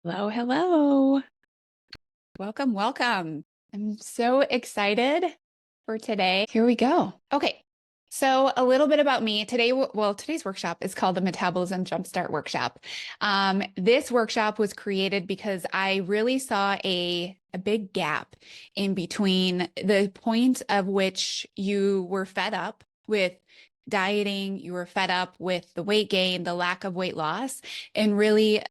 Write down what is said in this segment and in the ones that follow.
Hello, hello. Welcome, welcome. I'm so excited for today. Here we go. Okay. So a little bit about me today. Today's workshop is called the Metabolism Jumpstart Workshop. This workshop was created because I really saw a big gap in between the point of which you were fed up with dieting, you were fed up with the weight gain, the lack of weight loss, and really,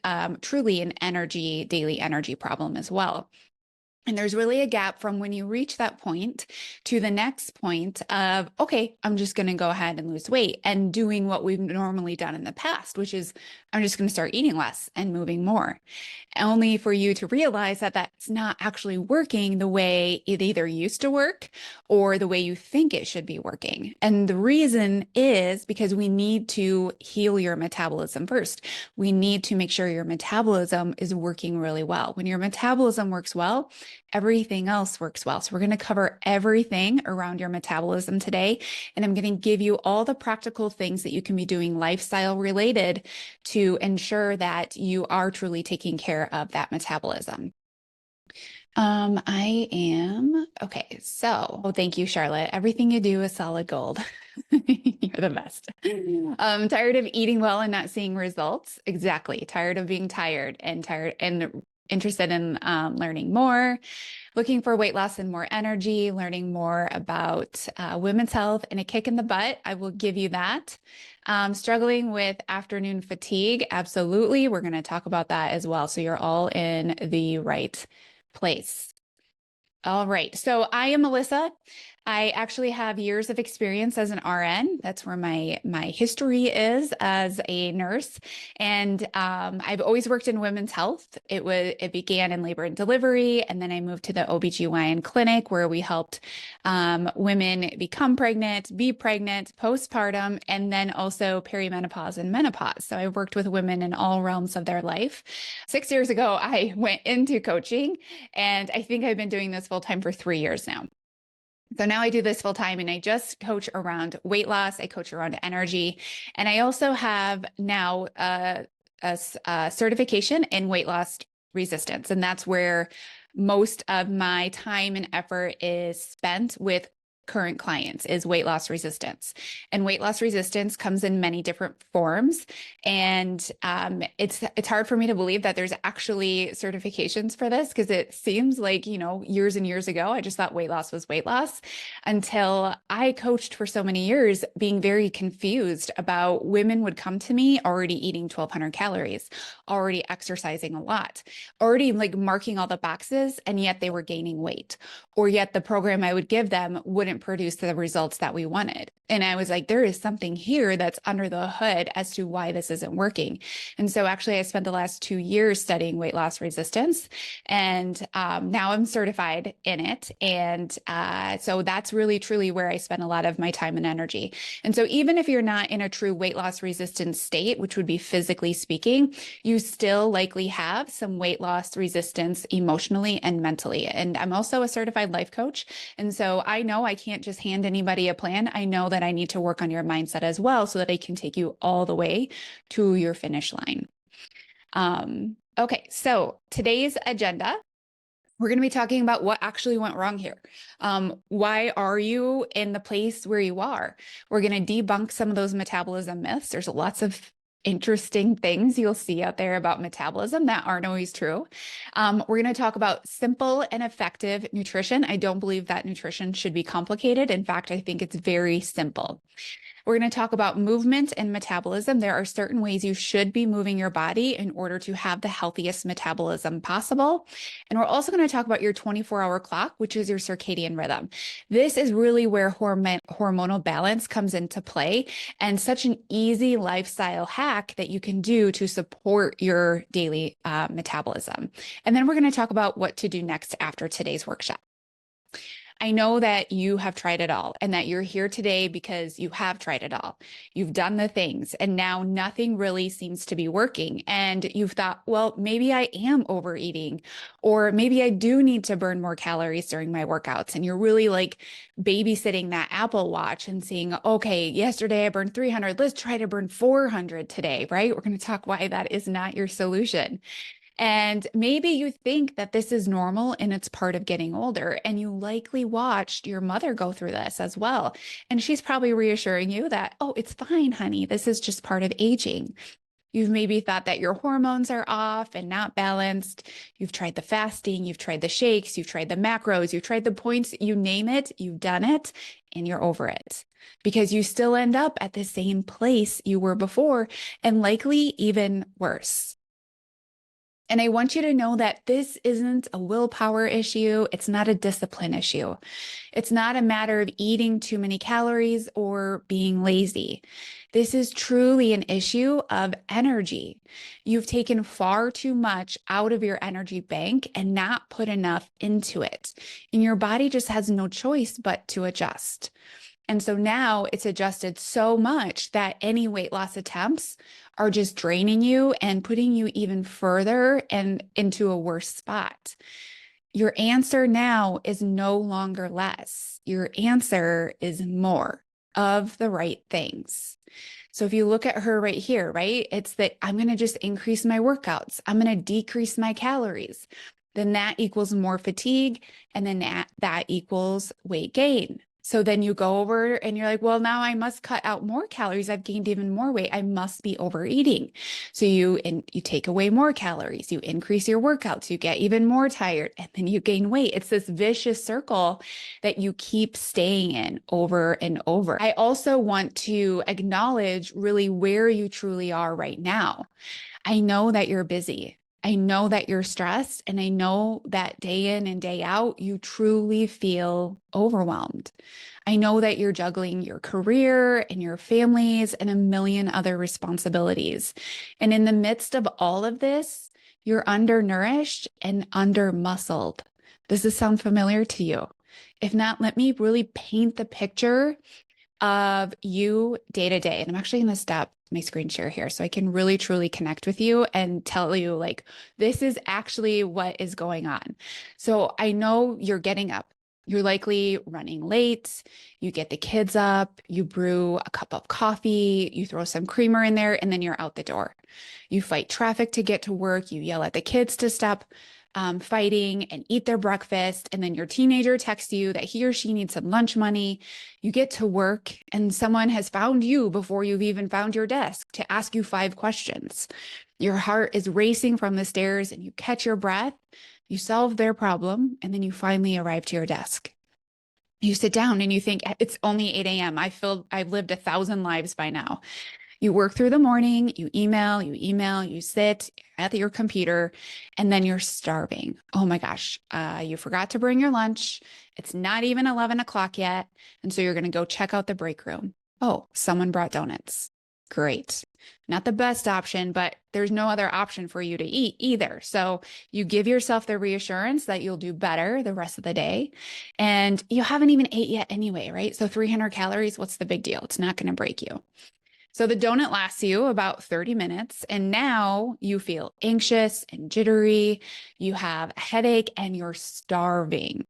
truly an daily energy problem as well. And there's really a gap from when you reach that point to the next point of, okay, I'm just going to go ahead and lose weight and doing what we've normally done in the past, which is I'm just going to start eating less and moving more, only for you to realize that that's not actually working the way it either used to work or the way you think it should be working. And the reason is because we need to heal your metabolism first. We need to make sure your metabolism is working really well. When your metabolism works well, everything else works well. So we're going to cover everything around your metabolism today. And I'm going to give you all the practical things that you can be doing lifestyle related to ensure that you are truly taking care of that metabolism. I am okay. So, thank you, Charlotte. Everything you do is solid gold. You're the best. Tired of eating well and not seeing results. Exactly. Tired of being tired and interested in learning more, looking for weight loss and more energy, learning more about women's health and a kick in the butt. I will give you that. Struggling with afternoon fatigue. Absolutely. We're going to talk about that as well. So you're all in the right place. All right. So I am Melissa. I actually have years of experience as an RN. That's where my history is as a nurse. And I've always worked in women's health. It began in labor and delivery, and then I moved to the OBGYN clinic where we helped women become pregnant, be pregnant, postpartum, and then also perimenopause and menopause. So I worked with women in all realms of their life. 6 years ago, I went into coaching, and I think I've been doing this full time for 3 years now. So now I do this full time and I just coach around weight loss. I coach around energy. And I also have now a certification in weight loss resistance. And that's where most of my time and effort is spent with current clients is weight loss resistance. And weight loss resistance comes in many different forms. And it's hard for me to believe that there's actually certifications for this because it seems like, years and years ago, I just thought weight loss was weight loss until I coached for so many years, being very confused about women would come to me already eating 1,200 calories, already exercising a lot, already like marking all the boxes, and yet they were gaining weight, or yet the program I would give them wouldn't produce the results that we wanted. And I was like, there is something here that's under the hood as to why this isn't working. And so actually I spent the last 2 years studying weight loss resistance, and now I'm certified in it. And so that's really truly where I spend a lot of my time and energy. And so even if you're not in a true weight loss resistance state, which would be physically speaking, you still likely have some weight loss resistance emotionally and mentally. And I'm also a certified life coach. And so I know I can't just hand anybody a plan. I know that I need to work on your mindset as well so that I can take you all the way to your finish line. Okay, so today's agenda, we're going to be talking about what actually went wrong here. Why are you in the place where you are? We're going to debunk some of those metabolism myths. There's lots of interesting things you'll see out there about metabolism that aren't always true. We're going to talk about simple and effective nutrition. I don't believe that nutrition should be complicated. In fact, I think it's very simple. We're going to talk about movement and metabolism. There are certain ways you should be moving your body in order to have the healthiest metabolism possible. And we're also going to talk about your 24-hour clock, which is your circadian rhythm. This is really where hormonal balance comes into play, and such an easy lifestyle hack that you can do to support your daily metabolism. And then we're going to talk about what to do next after today's workshop. I know that you have tried it all and that you're here today because you have tried it all. You've done the things and now nothing really seems to be working. And you've thought, well, maybe I am overeating, or maybe I do need to burn more calories during my workouts. And you're really like babysitting that Apple Watch and seeing, okay, yesterday I burned 300. Let's try to burn 400 today, right? We're going to talk why that is not your solution. And maybe you think that this is normal and it's part of getting older. And you likely watched your mother go through this as well. And she's probably reassuring you that, oh, it's fine, honey. This is just part of aging. You've maybe thought that your hormones are off and not balanced. You've tried the fasting, you've tried the shakes, you've tried the macros, you've tried the points, you name it, you've done it, and you're over it because you still end up at the same place you were before and likely even worse. And I want you to know that this isn't a willpower issue. It's not a discipline issue. It's not a matter of eating too many calories or being lazy. This is truly an issue of energy. You've taken far too much out of your energy bank and not put enough into it. And your body just has no choice but to adjust. And so now it's adjusted so much that any weight loss attempts are just draining you and putting you even further and into a worse spot. Your answer now is no longer less. Your answer is more of the right things. So if you look at her right here, right, it's that I'm going to just increase my workouts. I'm going to decrease my calories. Then that equals more fatigue. And then that equals weight gain. So then you go over and you're like, well, now I must cut out more calories. I've gained even more weight. I must be overeating. So you take away more calories, you increase your workouts, you get even more tired, and then you gain weight. It's this vicious circle that you keep staying in over and over. I also want to acknowledge really where you truly are right now. I know that you're busy. I know that you're stressed, and I know that day in and day out, you truly feel overwhelmed. I know that you're juggling your career and your families and a million other responsibilities. And in the midst of all of this, you're undernourished and undermuscled. Does this sound familiar to you? If not, let me really paint the picture of you day to day. And I'm actually going to stop my screen share here so I can really truly connect with you and tell you like, this is actually what is going on. So I know you're getting up. You're likely running late. You get the kids up, you brew a cup of coffee, you throw some creamer in there, and then you're out the door. You fight traffic to get to work. You yell at the kids to stop fighting and eat their breakfast. And then your teenager texts you that he or she needs some lunch money. You get to work and someone has found you before you've even found your desk to ask you 5 questions. Your heart is racing from the stairs and you catch your breath. You solve their problem and then you finally arrive to your desk. You sit down and you think it's only 8 a.m. I've lived 1,000 lives by now. You work through the morning, you email, you sit at your computer, and then you're starving. Oh my gosh, you forgot to bring your lunch. It's not even 11 o'clock yet. And so you're going to go check out the break room. Oh, someone brought donuts. Great. Not the best option, but there's no other option for you to eat either. So you give yourself the reassurance that you'll do better the rest of the day. And you haven't even ate yet anyway, right? So 300 calories, what's the big deal? It's not going to break you. So the donut lasts you about 30 minutes, and now you feel anxious and jittery. You have a headache and you're starving.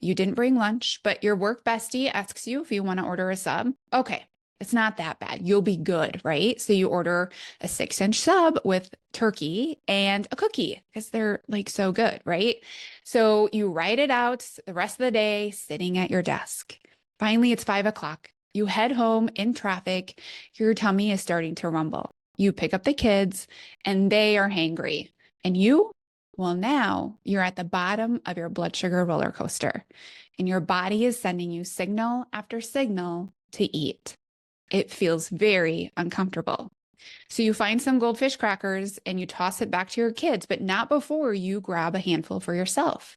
You didn't bring lunch, but your work bestie asks you if you want to order a sub. Okay, it's not that bad. You'll be good, right? So you order a 6-inch sub with turkey and a cookie because they're like so good, right? So you write it out the rest of the day sitting at your desk. Finally, it's 5 o'clock. You head home in traffic. Your tummy is starting to rumble. You pick up the kids and they are hangry. And you, well, now you're at the bottom of your blood sugar roller coaster and your body is sending you signal after signal to eat. It feels very uncomfortable. So you find some goldfish crackers and you toss it back to your kids, but not before you grab a handful for yourself.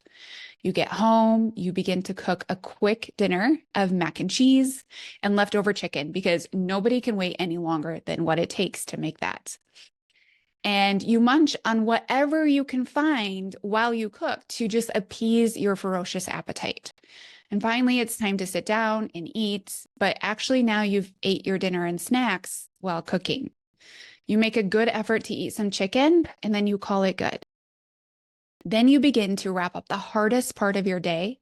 You get home, you begin to cook a quick dinner of mac and cheese and leftover chicken because nobody can wait any longer than what it takes to make that. And you munch on whatever you can find while you cook to just appease your ferocious appetite. And finally, it's time to sit down and eat, but actually now you've ate your dinner and snacks while cooking. You make a good effort to eat some chicken and then you call it good. Then you begin to wrap up the hardest part of your day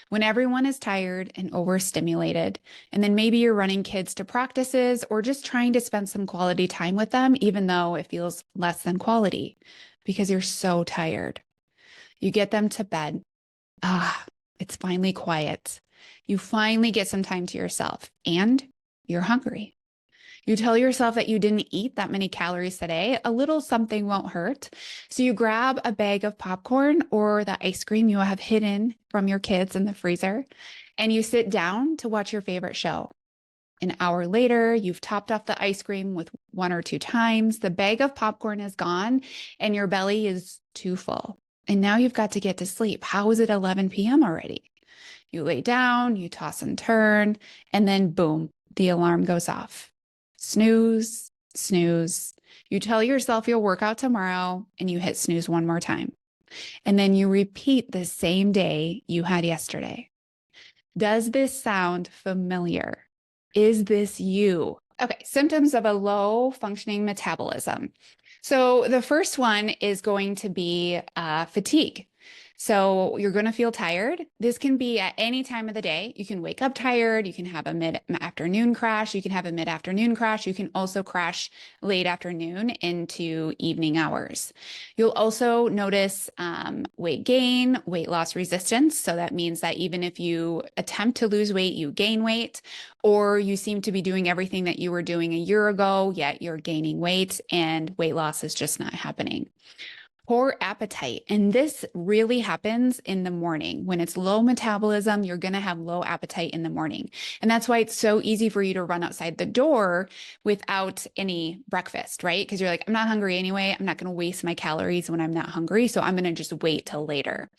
when everyone is tired and overstimulated. And then maybe you're running kids to practices or just trying to spend some quality time with them, even though it feels less than quality because you're so tired. You get them to bed. Ah, it's finally quiet. You finally get some time to yourself and you're hungry. You tell yourself that you didn't eat that many calories today. A little something won't hurt. So you grab a bag of popcorn or the ice cream you have hidden from your kids in the freezer, and you sit down to watch your favorite show. An hour later, you've topped off the ice cream with 1 or 2 times. The bag of popcorn is gone and your belly is too full. And now you've got to get to sleep. How is it 11 p.m. already? You lay down, you toss and turn, and then boom, the alarm goes off. Snooze, snooze. You tell yourself you'll work out tomorrow and you hit snooze one more time. And then you repeat the same day you had yesterday. Does this sound familiar? Is this you? Okay, symptoms of a low functioning metabolism. So the first one is going to be fatigue. So you're going to feel tired. This can be at any time of the day. You can wake up tired. You can have a mid-afternoon crash. You can have a mid-afternoon crash. You can also crash late afternoon into evening hours. You'll also notice weight gain, weight loss resistance. So that means that even if you attempt to lose weight, you gain weight, or you seem to be doing everything that you were doing a year ago, yet you're gaining weight and weight loss is just not happening. Poor appetite. And this really happens in the morning. When it's low metabolism, you're going to have low appetite in the morning. And that's why it's so easy for you to run outside the door without any breakfast, right? Because you're like, I'm not hungry anyway. I'm not going to waste my calories when I'm not hungry. So I'm going to just wait till later.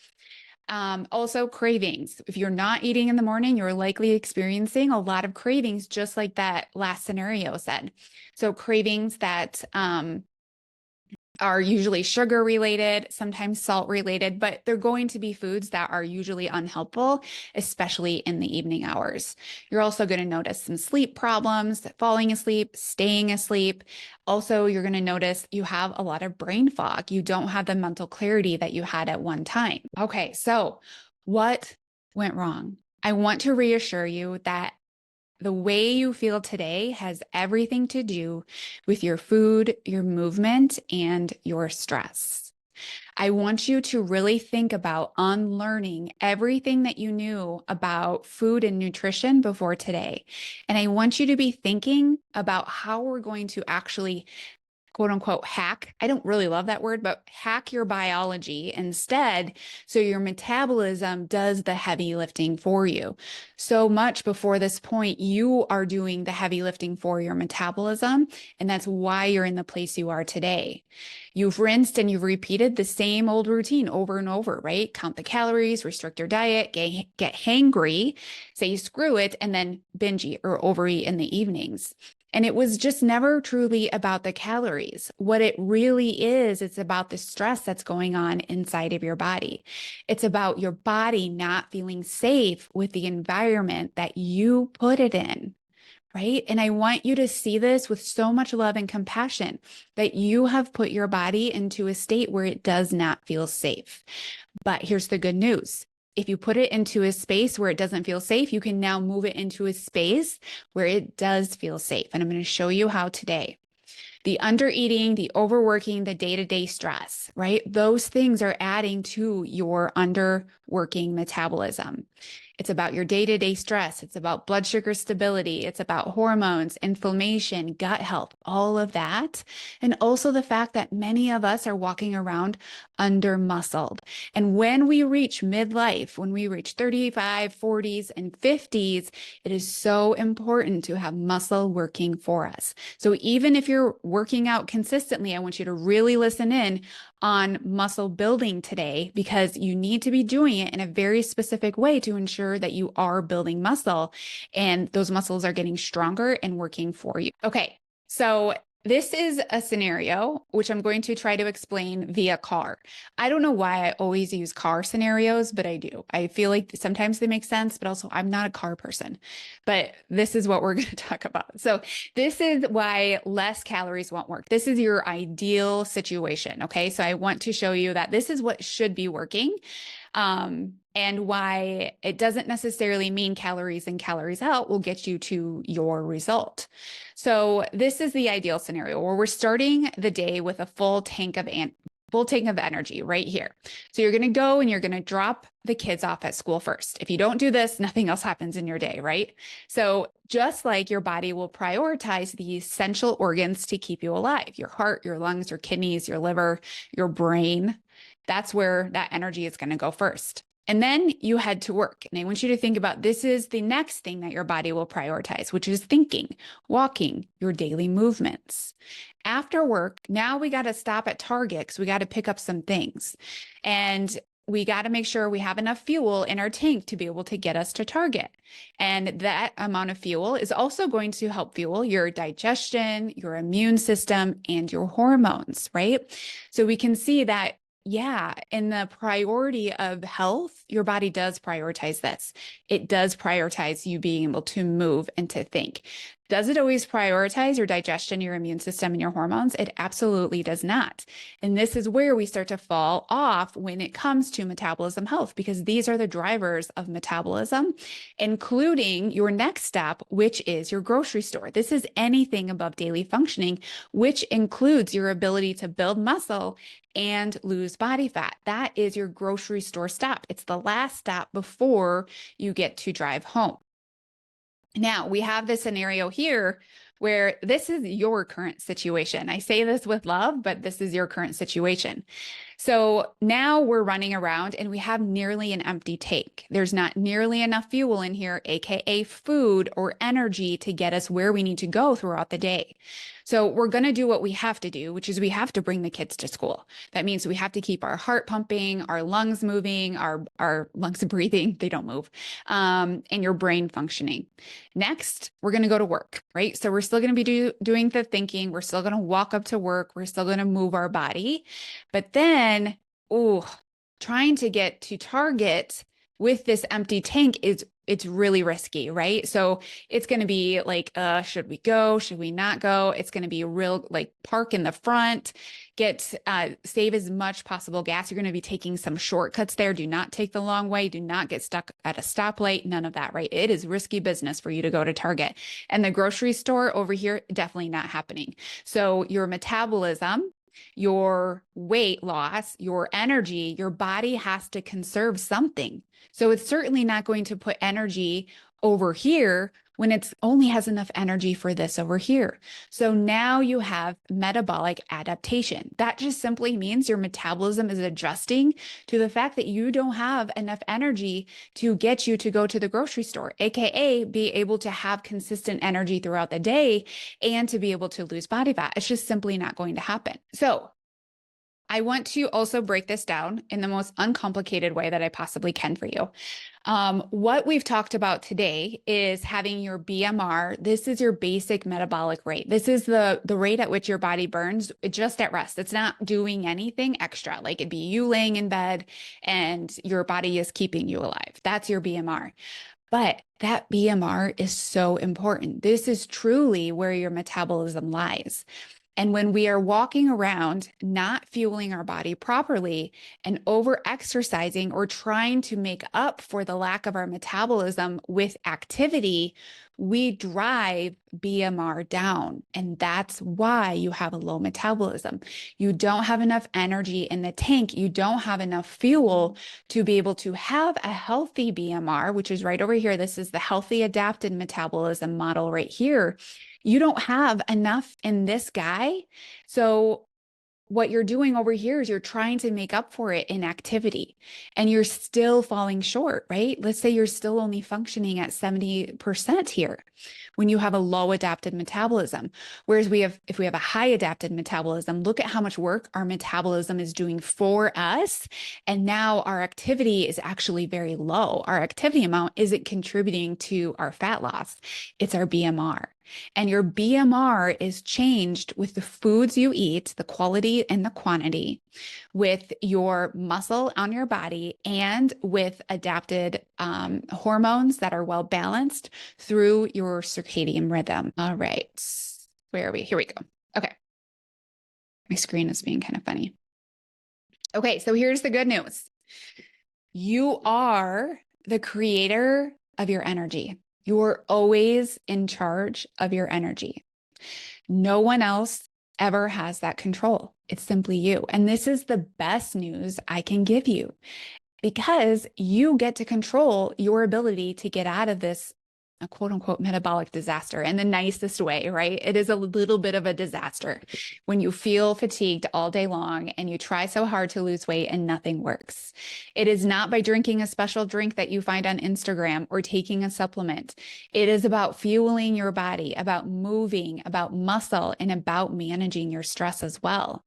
Also cravings. If you're not eating in the morning, you're likely experiencing a lot of cravings, just like that last scenario said. So cravings that, are usually sugar related, sometimes salt related, but they're going to be foods that are usually unhelpful, especially in the evening hours. You're also going to notice some sleep problems, falling asleep, staying asleep. Also, you're going to notice you have a lot of brain fog. You don't have the mental clarity that you had at one time. Okay, so what went wrong? I want to reassure you that the way you feel today has everything to do with your food, your movement, and your stress. I want you to really think about unlearning everything that you knew about food and nutrition before today. And I want you to be thinking about how we're going to actually quote unquote hack. I don't really love that word, but hack your biology instead. So your metabolism does the heavy lifting for you. So much before this point, you are doing the heavy lifting for your metabolism. And that's why you're in the place you are today. You've rinsed and you've repeated the same old routine over and over, right? Count the calories, restrict your diet, get hangry, say screw it, and then binge eat or overeat in the evenings. And it was just never truly about the calories. What it really is, it's about the stress that's going on inside of your body. It's about your body not feeling safe with the environment that you put it in, right? And I want you to see this with so much love and compassion that you have put your body into a state where it does not feel safe. But here's the good news. If you put it into a space where it doesn't feel safe, you can now move it into a space where it does feel safe. And I'm going to show you how today. The undereating, the overworking, the day-to-day stress, right? Those things are adding to your underworking metabolism. It's about your day-to-day stress. It's about blood sugar stability. It's about hormones, inflammation, gut health, all of that. And also the fact that many of us are walking around under-muscled. And when we reach midlife, when we reach 35, 40s, and 50s, it is so important to have muscle working for us. So even if you're working out consistently, I want you to really listen in on muscle building today, because you need to be doing it in a very specific way to ensure that you are building muscle and those muscles are getting stronger and working for you. Okay, so this is a scenario which I'm going to try to explain via car. I don't know why I always use car scenarios, but I do. I feel like sometimes they make sense, but also I'm not a car person. But this is what we're going to talk about. So this is why less calories won't work. This is your ideal situation. Okay, so I want to show you that this is what should be working. And why it doesn't necessarily mean calories in, calories out will get you to your result. So this is the ideal scenario where we're starting the day with a full tank of bolting of energy right here. So you're going to go and you're going to drop the kids off at school first. If you don't do this, nothing else happens in your day, right? So just like your body will prioritize the essential organs to keep you alive, your heart, your lungs, your kidneys, your liver, your brain, that's where that energy is going to go first. And then you head to work. And I want you to think about this is the next thing that your body will prioritize, which is thinking, walking, your daily movements. After work, now we got to stop at Target because we got to pick up some things. And we got to make sure we have enough fuel in our tank to be able to get us to Target. And that amount of fuel is also going to help fuel your digestion, your immune system, and your hormones, right? So we can see that yeah, in the priority of health, your body does prioritize this. It does prioritize you being able to move and to think. Does it always prioritize your digestion, your immune system, and your hormones? It absolutely does not. And this is where we start to fall off when it comes to metabolism health, because these are the drivers of metabolism, including your next step, which is your grocery store. This is anything above daily functioning, which includes your ability to build muscle and lose body fat. That is your grocery store stop. It's the last stop before you get to drive home. Now, we have this scenario here where this is your current situation. I say this with love, but this is your current situation. So now we're running around and we have nearly an empty tank. There's not nearly enough fuel in here, AKA food or energy to get us where we need to go throughout the day. So we're going to do what we have to do, which is we have to bring the kids to school. That means we have to keep our heart pumping, our lungs moving, our lungs breathing, they don't move, and your brain functioning. Next, we're going to go to work, right? So we're still going to be doing the thinking. We're still going to walk up to work. We're still going to move our body. But then, trying to get to Target with this empty tank it's really risky, right? So it's going to be like, should we go? Should we not go? It's going to be a real like park in the front, save as much possible gas. You're going to be taking some shortcuts there. Do not take the long way. Do not get stuck at a stoplight. None of that, right? It is risky business for you to go to Target. And the grocery store over here, definitely not happening. So your metabolism, your weight loss, your energy, your body has to conserve something. So it's certainly not going to put energy over here when it only has enough energy for this over here. So now you have metabolic adaptation. That just simply means your metabolism is adjusting to the fact that you don't have enough energy to get you to go to the grocery store, AKA be able to have consistent energy throughout the day and to be able to lose body fat. It's just simply not going to happen. So I want to also break this down in the most uncomplicated way that I possibly can for you. What we've talked about today is having your BMR. This is your basic metabolic rate. This is the rate at which your body burns just at rest. It's not doing anything extra. Like it'd be you laying in bed and your body is keeping you alive. That's your BMR. But that BMR is so important. This is truly where your metabolism lies. And when we are walking around not fueling our body properly and over exercising or trying to make up for the lack of our metabolism with activity, we drive BMR down. And that's why you have a low metabolism. You don't have enough energy in the tank. You don't have enough fuel to be able to have a healthy BMR, which is right over here. This is the healthy adapted metabolism model right here. You don't have enough in this guy. So what you're doing over here is you're trying to make up for it in activity and you're still falling short, right? Let's say you're still only functioning at 70% here when you have a low adapted metabolism. Whereas if we have a high adapted metabolism, look at how much work our metabolism is doing for us. And now our activity is actually very low. Our activity amount isn't contributing to our fat loss. It's our BMR. And your BMR is changed with the foods you eat, the quality and the quantity, with your muscle on your body, and with adapted hormones that are well balanced through your circadian rhythm. All right, where are we? Here we go. Okay. My screen is being kind of funny. Okay, so here's the good news. You are the creator of your energy. You're always in charge of your energy. No one else ever has that control. It's simply you. And this is the best news I can give you because you get to control your ability to get out of this a quote unquote metabolic disaster in the nicest way, right? It is a little bit of a disaster when you feel fatigued all day long and you try so hard to lose weight and nothing works. It is not by drinking a special drink that you find on Instagram or taking a supplement. It is about fueling your body, about moving, about muscle, and about managing your stress as well.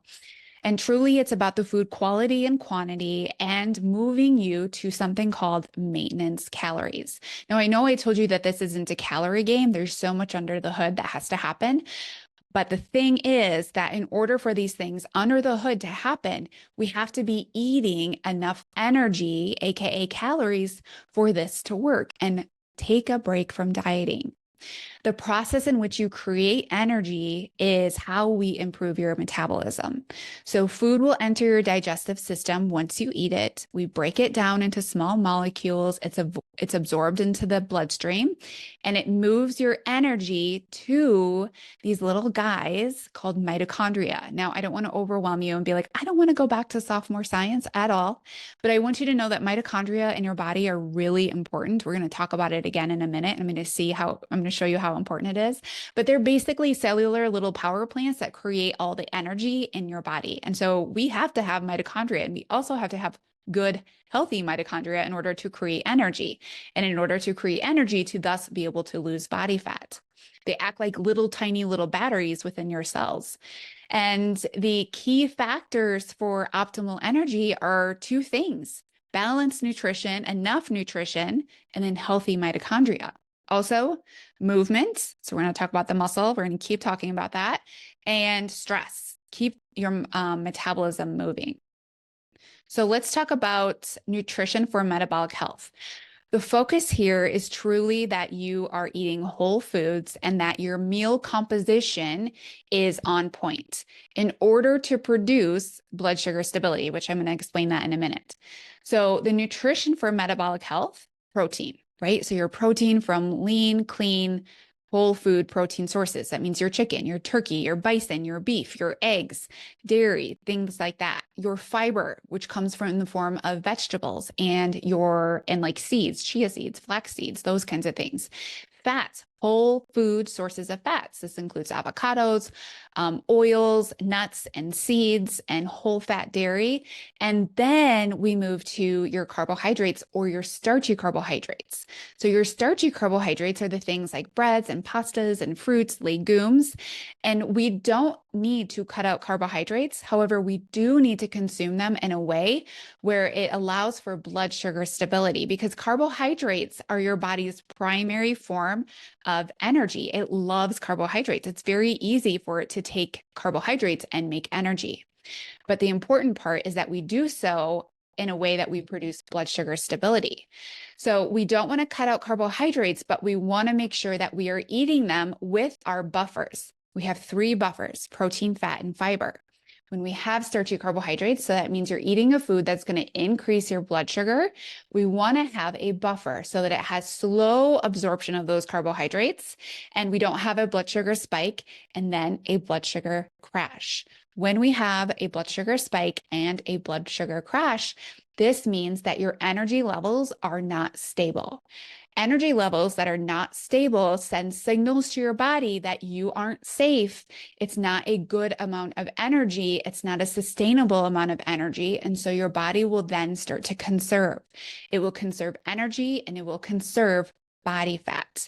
And truly, it's about the food quality and quantity and moving you to something called maintenance calories. Now, I know I told you that this isn't a calorie game. There's so much under the hood that has to happen. But the thing is that in order for these things under the hood to happen, we have to be eating enough energy, AKA calories, for this to work and take a break from dieting. The process in which you create energy is how we improve your metabolism. So food will enter your digestive system once you eat it. We break it down into small molecules. It's absorbed into the bloodstream and it moves your energy to these little guys called mitochondria. Now, I don't want to overwhelm you and be like, I don't want to go back to sophomore science at all, but I want you to know that mitochondria in your body are really important. We're going to talk about it again in a minute. I'm going to show you how important it is, but they're basically cellular little power plants that create all the energy in your body. And so we have to have mitochondria, and we also have to have good, healthy mitochondria in order to create energy. And in order to create energy, to thus be able to lose body fat. They act like little tiny little batteries within your cells. And the key factors for optimal energy are two things: balanced nutrition, enough nutrition, and then healthy mitochondria. Also, movement. So we're going to talk about the muscle. We're going to keep talking about that. And stress. Keep your metabolism moving. So let's talk about nutrition for metabolic health. The focus here is truly that you are eating whole foods and that your meal composition is on point in order to produce blood sugar stability, which I'm going to explain that in a minute. So the nutrition for metabolic health, protein, right? So your protein from lean, clean, whole food protein sources. That means your chicken, your turkey, your bison, your beef, your eggs, dairy, things like that. Your fiber, which comes from in the form of vegetables and like seeds, chia seeds, flax seeds, those kinds of things. Fats, whole food sources of fats. This includes avocados, oils, nuts, and seeds, and whole fat dairy. And then we move to your carbohydrates or your starchy carbohydrates. So your starchy carbohydrates are the things like breads and pastas and fruits, legumes. And we don't need to cut out carbohydrates. However, we do need to consume them in a way where it allows for blood sugar stability, because carbohydrates are your body's primary form of energy. It loves carbohydrates. It's very easy for it to take carbohydrates and make energy. But the important part is that we do so in a way that we produce blood sugar stability. So we don't want to cut out carbohydrates, but we want to make sure that we are eating them with our buffers. We have 3 buffers: protein, fat, and fiber. When we have starchy carbohydrates, so that means you're eating a food that's going to increase your blood sugar, we want to have a buffer so that it has slow absorption of those carbohydrates and we don't have a blood sugar spike and then a blood sugar crash. When we have a blood sugar spike and a blood sugar crash, this means that your energy levels are not stable. Energy levels that are not stable send signals to your body that you aren't safe. It's not a good amount of energy. It's not a sustainable amount of energy. And so your body will then start to conserve. It will conserve energy and it will conserve body fat.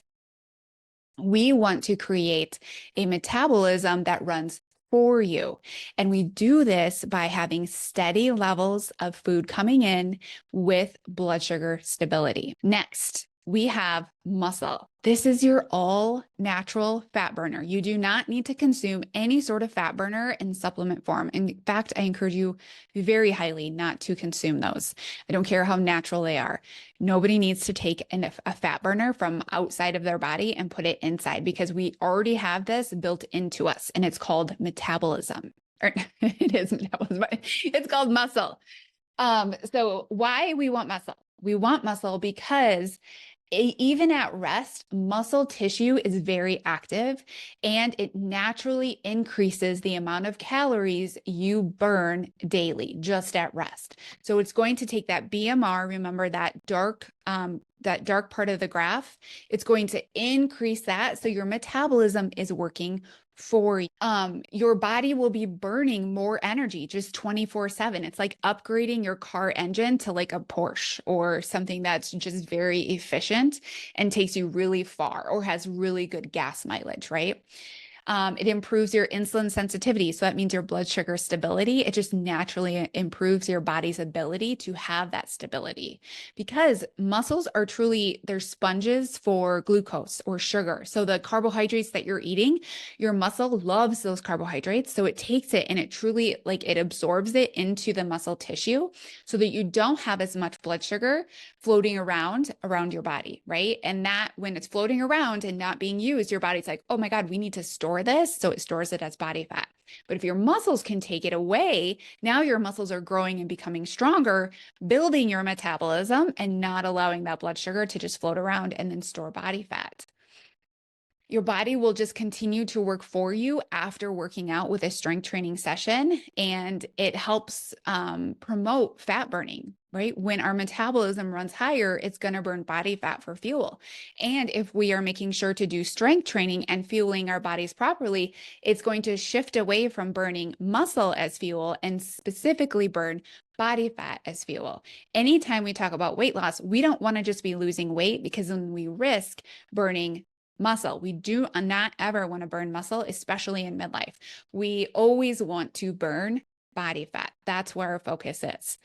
We want to create a metabolism that runs for you. And we do this by having steady levels of food coming in with blood sugar stability. Next, we have muscle. This is your all natural fat burner. You do not need to consume any sort of fat burner in supplement form. In fact, I encourage you very highly not to consume those. I don't care how natural they are. Nobody needs to take a fat burner from outside of their body and put it inside, because we already have this built into us, and it's called metabolism. Or it is metabolism, but it's called muscle. So why we want muscle? We want muscle because Even at rest, muscle tissue is very active and it naturally increases the amount of calories you burn daily just at rest. So it's going to take that BMR, remember that dark part of the graph, it's going to increase that so your metabolism is working for you. Your body will be burning more energy just 24/7. It's like upgrading your car engine to like a Porsche or something that's just very efficient and takes you really far or has really good gas mileage, right? It improves your insulin sensitivity. So that means your blood sugar stability. It just naturally improves your body's ability to have that stability because muscles are truly, they're sponges for glucose or sugar. So the carbohydrates that you're eating, your muscle loves those carbohydrates. So it takes it and it truly like it absorbs it into the muscle tissue so that you don't have as much blood sugar floating around your body, right? And that when it's floating around and not being used, your body's like, oh my God, we need to store this. So it stores it as body fat. But if your muscles can take it away, now your muscles are growing and becoming stronger, building your metabolism and not allowing that blood sugar to just float around and then store body fat. Your body will just continue to work for you after working out with a strength training session, and it helps promote fat burning, right? When our metabolism runs higher, it's going to burn body fat for fuel. And if we are making sure to do strength training and fueling our bodies properly, it's going to shift away from burning muscle as fuel and specifically burn body fat as fuel. Anytime we talk about weight loss, we don't want to just be losing weight because then we risk burning muscle. We do not ever want to burn muscle, especially in midlife. We always want to burn body fat. That's where our focus is.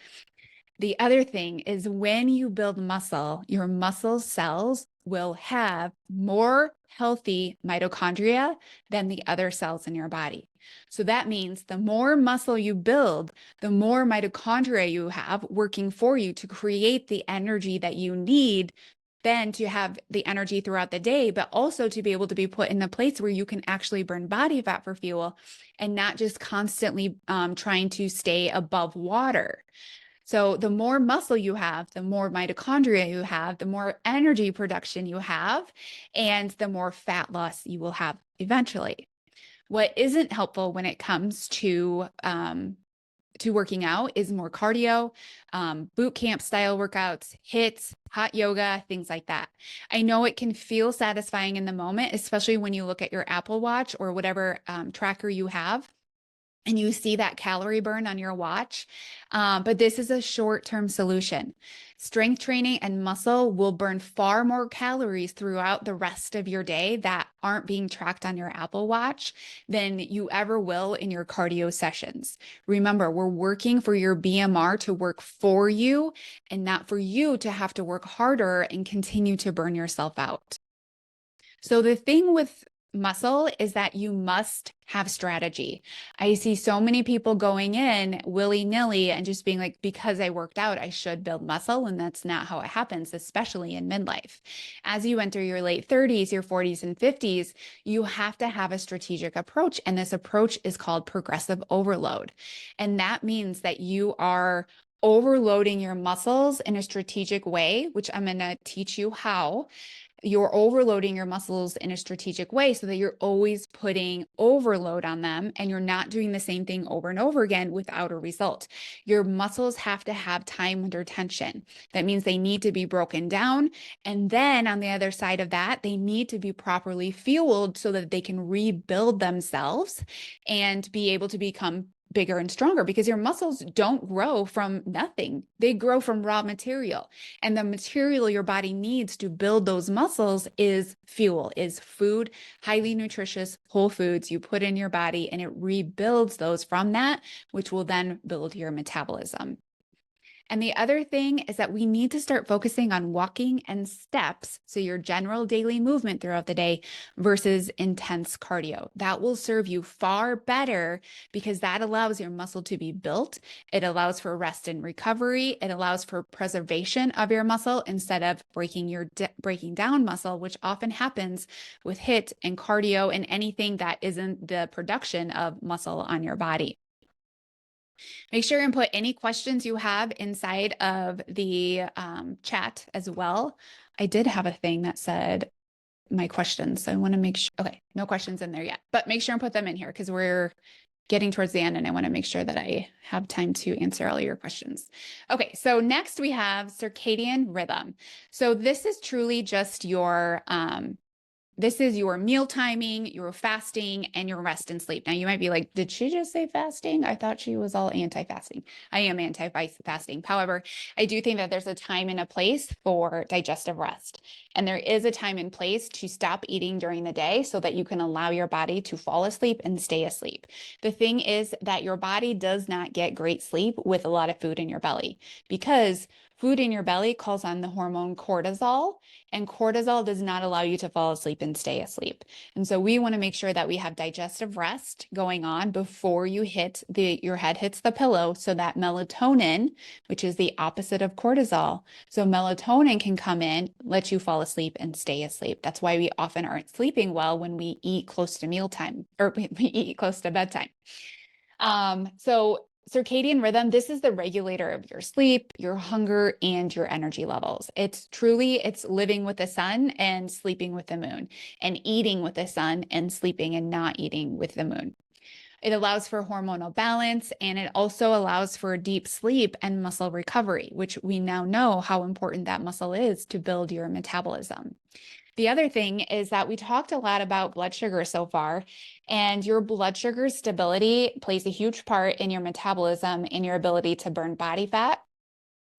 The other thing is when you build muscle, your muscle cells will have more healthy mitochondria than the other cells in your body. So that means the more muscle you build, the more mitochondria you have working for you to create the energy that you need then to have the energy throughout the day, but also to be able to be put in a place where you can actually burn body fat for fuel and not just constantly trying to stay above water. So the more muscle you have, the more mitochondria you have, the more energy production you have, and the more fat loss you will have eventually. What isn't helpful when it comes to working out is more cardio, boot camp style workouts, HIIT, hot yoga, things like that. I know it can feel satisfying in the moment, especially when you look at your Apple Watch or whatever tracker you have and you see that calorie burn on your watch. But this is a short-term solution. Strength training and muscle will burn far more calories throughout the rest of your day that aren't being tracked on your Apple Watch than you ever will in your cardio sessions. Remember, we're working for your BMR to work for you and not for you to have to work harder and continue to burn yourself out. So the thing with muscle is that you must have strategy. I see so many people going in willy-nilly and just being like, because I worked out, I should build muscle. And that's not how it happens, especially in midlife. As you enter your late 30s, your 40s and 50s, you have to have a strategic approach. And this approach is called progressive overload. And that means that you are overloading your muscles in a strategic way, which I'm going to teach you how. You're overloading your muscles in a strategic way so that you're always putting overload on them and you're not doing the same thing over and over again without a result. Your muscles have to have time under tension. That means they need to be broken down. And then on the other side of that, they need to be properly fueled so that they can rebuild themselves and be able to become bigger and stronger because your muscles don't grow from nothing. They grow from raw material. And the material your body needs to build those muscles is fuel, is food, highly nutritious whole foods you put in your body and it rebuilds those from that, which will then build your metabolism. And the other thing is that we need to start focusing on walking and steps, so your general daily movement throughout the day versus intense cardio. That will serve you far better because that allows your muscle to be built. It allows for rest and recovery. It allows for preservation of your muscle instead of breaking down muscle, which often happens with HIIT and cardio and anything that isn't the production of muscle on your body. Make sure and put any questions you have inside of the chat as well. I did have a thing that said my questions, so I want to make sure. Okay, no questions in there yet, but make sure and put them in here because we're getting towards the end and I want to make sure that I have time to answer all your questions. Okay, so next we have circadian rhythm. So this is truly just your this is your meal timing, your fasting, and your rest and sleep. Now, you might be like, did she just say fasting? I thought she was all anti-fasting. I am anti-fasting. However, I do think that there's a time and a place for digestive rest. And there is a time and place to stop eating during the day so that you can allow your body to fall asleep and stay asleep. The thing is that your body does not get great sleep with a lot of food in your belly because food in your belly calls on the hormone cortisol, and cortisol does not allow you to fall asleep and stay asleep. And so we want to make sure that we have digestive rest going on before you hit your head hits the pillow so that melatonin, which is the opposite of cortisol, so melatonin can come in, let you fall asleep and stay asleep. That's why we often aren't sleeping well when we eat close to mealtime or we eat close to bedtime. So circadian rhythm, this is the regulator of your sleep, your hunger, and your energy levels. It's living with the sun and sleeping with the moon, and eating with the sun and sleeping and not eating with the moon. It allows for hormonal balance, and it also allows for deep sleep and muscle recovery, which we now know how important that muscle is to build your metabolism. The other thing is that we talked a lot about blood sugar so far, and your blood sugar stability plays a huge part in your metabolism and your ability to burn body fat.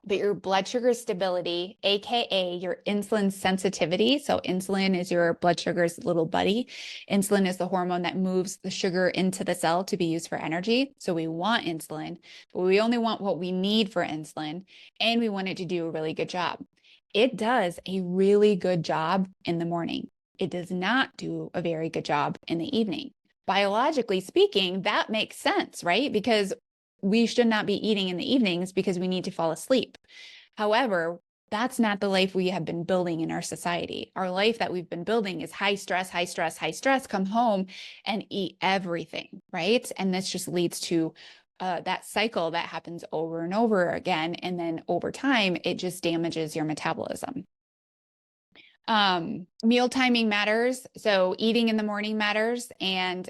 But your blood sugar stability, AKA your insulin sensitivity. So insulin is your blood sugar's little buddy. Insulin is the hormone that moves the sugar into the cell to be used for energy. So we want insulin, but we only want what we need for insulin, and we want it to do a really good job. It does a really good job in the morning. It does not do a very good job in the evening. Biologically speaking, that makes sense, right? Because we should not be eating in the evenings because we need to fall asleep. However, that's not the life we have been building in our society. Our life that we've been building is high stress, high stress, high stress, come home and eat everything, right? And this just leads to that cycle that happens over and over again. And then over time, it just damages your metabolism. Meal timing matters. So eating in the morning matters, and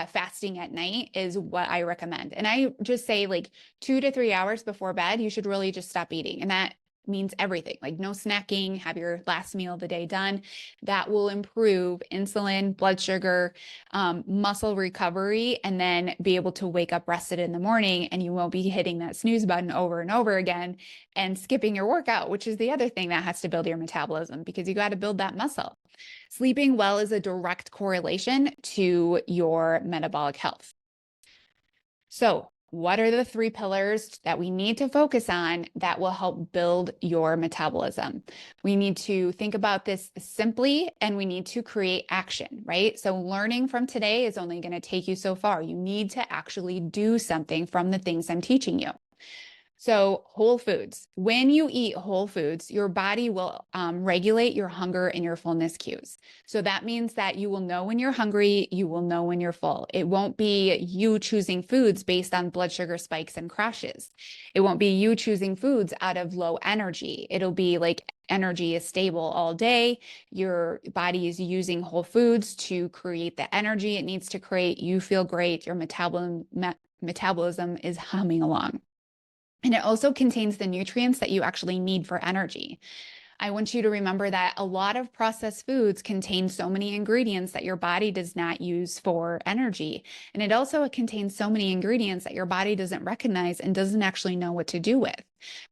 fasting at night is what I recommend. And I just say like 2 to 3 hours before bed, you should really just stop eating. And that means everything, like no snacking, have your last meal of the day done. That will improve insulin, blood sugar, muscle recovery, and then be able to wake up rested in the morning, and you won't be hitting that snooze button over and over again and skipping your workout, which is the other thing that has to build your metabolism because you got to build that muscle. Sleeping well is a direct correlation to your metabolic health. So, what are the 3 pillars that we need to focus on that will help build your metabolism? We need to think about this simply, and we need to create action, right? So learning from today is only going to take you so far. You need to actually do something from the things I'm teaching you. So whole foods. When you eat whole foods, your body will regulate your hunger and your fullness cues. So that means that you will know when you're hungry, you will know when you're full. It won't be you choosing foods based on blood sugar spikes and crashes. It won't be you choosing foods out of low energy. It'll be like energy is stable all day. Your body is using whole foods to create the energy it needs to create. You feel great. Your metabolism is humming along. And it also contains the nutrients that you actually need for energy. I want you to remember that a lot of processed foods contain so many ingredients that your body does not use for energy. And it also contains so many ingredients that your body doesn't recognize and doesn't actually know what to do with.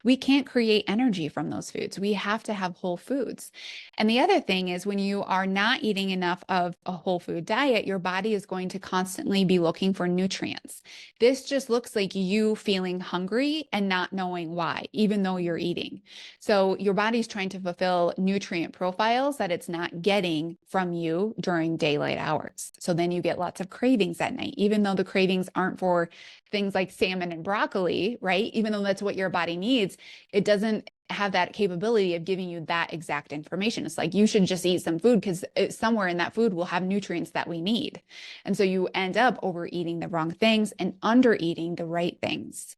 We can't create energy from those foods. We have to have whole foods. And the other thing is when you are not eating enough of a whole food diet, your body is going to constantly be looking for nutrients. This just looks like you feeling hungry and not knowing why, even though you're eating. So your body's trying to fulfill nutrient profiles that it's not getting from you during daylight hours. So then you get lots of cravings at night, even though the cravings aren't for things like salmon and broccoli, right? Even though that's what your body needs, it doesn't have that capability of giving you that exact information. It's like you should just eat some food because somewhere in that food will have nutrients that we need. And so you end up overeating the wrong things and undereating the right things.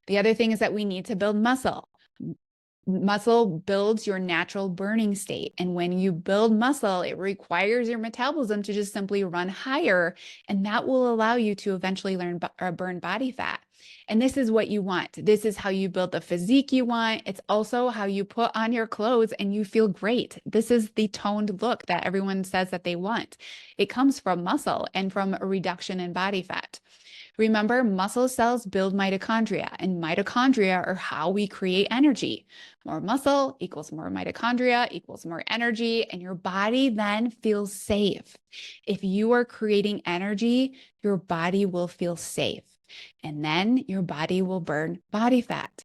The other thing is that we need to build muscle. Muscle builds your natural burning state. And when you build muscle, it requires your metabolism to just simply run higher. And that will allow you to eventually burn body fat. And this is what you want. This is how you build the physique you want. It's also how you put on your clothes and you feel great. This is the toned look that everyone says that they want. It comes from muscle and from a reduction in body fat. Remember, muscle cells build mitochondria, and mitochondria are how we create energy. More muscle equals more mitochondria equals more energy, and your body then feels safe. If you are creating energy, your body will feel safe, and then your body will burn body fat.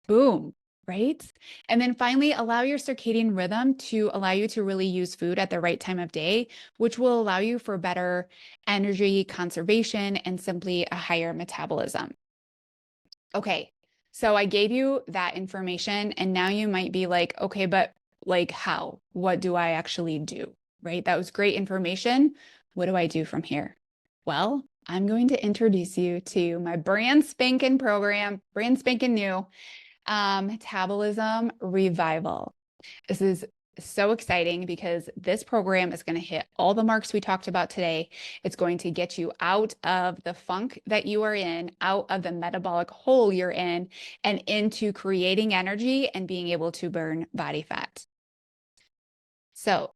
Boom. Right? And then finally, allow your circadian rhythm to allow you to really use food at the right time of day, which will allow you for better energy conservation and simply a higher metabolism. Okay, so I gave you that information, and now you might be like, okay, but like how? What do I actually do? Right? That was great information. What do I do from here? Well, I'm going to introduce you to my brand spanking program, brand spanking new. Metabolism Revival. This is so exciting because this program is going to hit all the marks we talked about today. It's going to get you out of the funk that you are in, out of the metabolic hole you're in, and into creating energy and being able to burn body fat. So,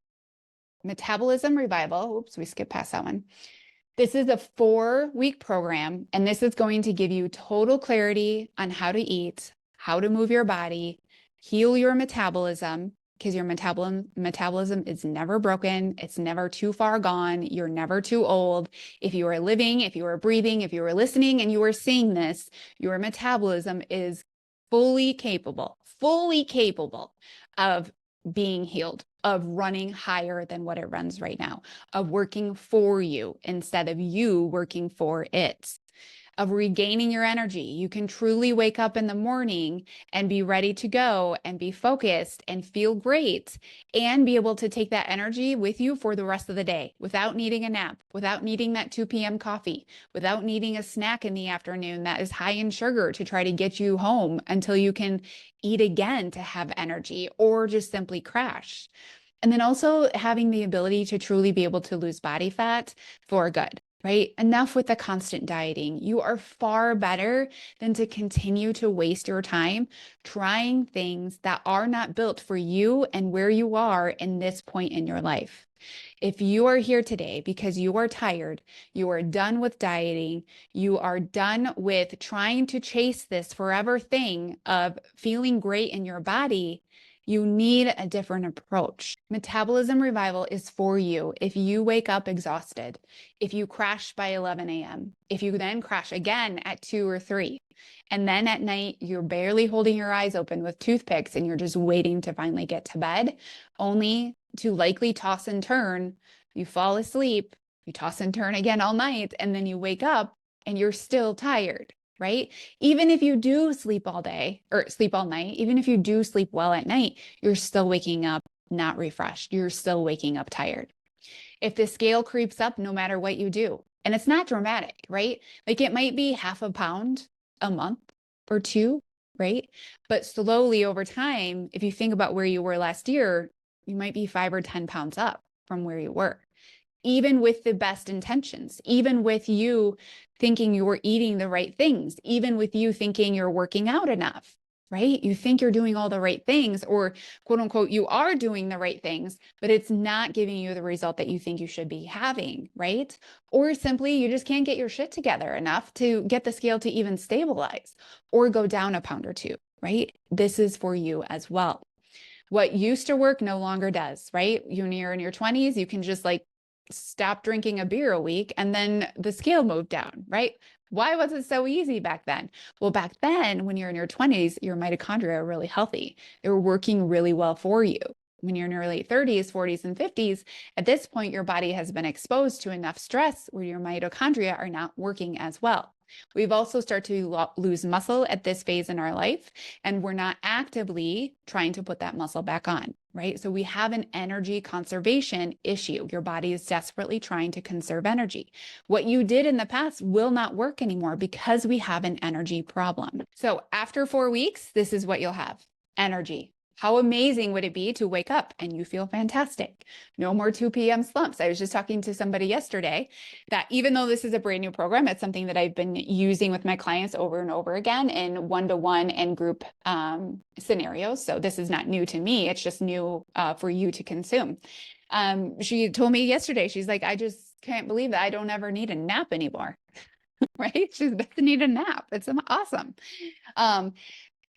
Metabolism Revival, oops, we skipped past that one. This is a 4-week program, and this is going to give you total clarity on how to eat, how to move your body, heal your metabolism, because your metabolism is never broken. It's never too far gone. You're never too old. If you are living, if you are breathing, if you are listening and you are seeing this, your metabolism is fully capable of being healed, of running higher than what it runs right now, of working for you instead of you working for it, of regaining your energy. You can truly wake up in the morning and be ready to go and be focused and feel great and be able to take that energy with you for the rest of the day without needing a nap, without needing that 2 p.m. coffee, without needing a snack in the afternoon that is high in sugar to try to get you home until you can eat again to have energy or just simply crash. And then also having the ability to truly be able to lose body fat for good. Right? Enough with the constant dieting. You are far better than to continue to waste your time trying things that are not built for you and where you are in this point in your life. If you are here today because you are tired, you are done with dieting, you are done with trying to chase this forever thing of feeling great in your body, you need a different approach. Metabolism Revival is for you if you wake up exhausted, if you crash by 11 a.m., if you then crash again at 2 or 3, and then at night you're barely holding your eyes open with toothpicks and you're just waiting to finally get to bed, only to likely toss and turn. You fall asleep, you toss and turn again all night, and then you wake up and you're still tired. Right? Even if you do sleep all day or sleep all night, even if you do sleep well at night, you're still waking up not refreshed. You're still waking up tired. If the scale creeps up, no matter what you do, and it's not dramatic, right? Like it might be half a pound a month or 2, right? But slowly over time, if you think about where you were last year, you might be 5 or 10 pounds up from where you were. Even with the best intentions, even with you thinking you were eating the right things, even with you thinking you're working out enough, right? You think you're doing all the right things, or quote unquote, you are doing the right things, but it's not giving you the result that you think you should be having, right? Or simply you just can't get your shit together enough to get the scale to even stabilize or go down a pound or 2, right? This is for you as well. What used to work no longer does, right? When you're in your 20s, you can just like stop drinking a beer a week and then the scale moved down, right? Why was it so easy back then? Well, back then, when you're in your 20s, your mitochondria are really healthy. They were working really well for you. When you're in your late 30s, 40s, and 50s, at this point, your body has been exposed to enough stress where your mitochondria are not working as well. We've also started to lose muscle at this phase in our life, and we're not actively trying to put that muscle back on, right? So we have an energy conservation issue. Your body is desperately trying to conserve energy. What you did in the past will not work anymore because we have an energy problem. So after 4 weeks, this is what you'll have: energy. How amazing would it be to wake up and you feel fantastic? No more 2 p.m. slumps. I was just talking to somebody yesterday that even though this is a brand new program, it's something that I've been using with my clients over and over again in one-to-one and group scenarios. So this is not new to me. It's just new for you to consume. She told me yesterday, she's like, I just can't believe that I don't ever need a nap anymore. Right? She doesn't need a nap. It's awesome.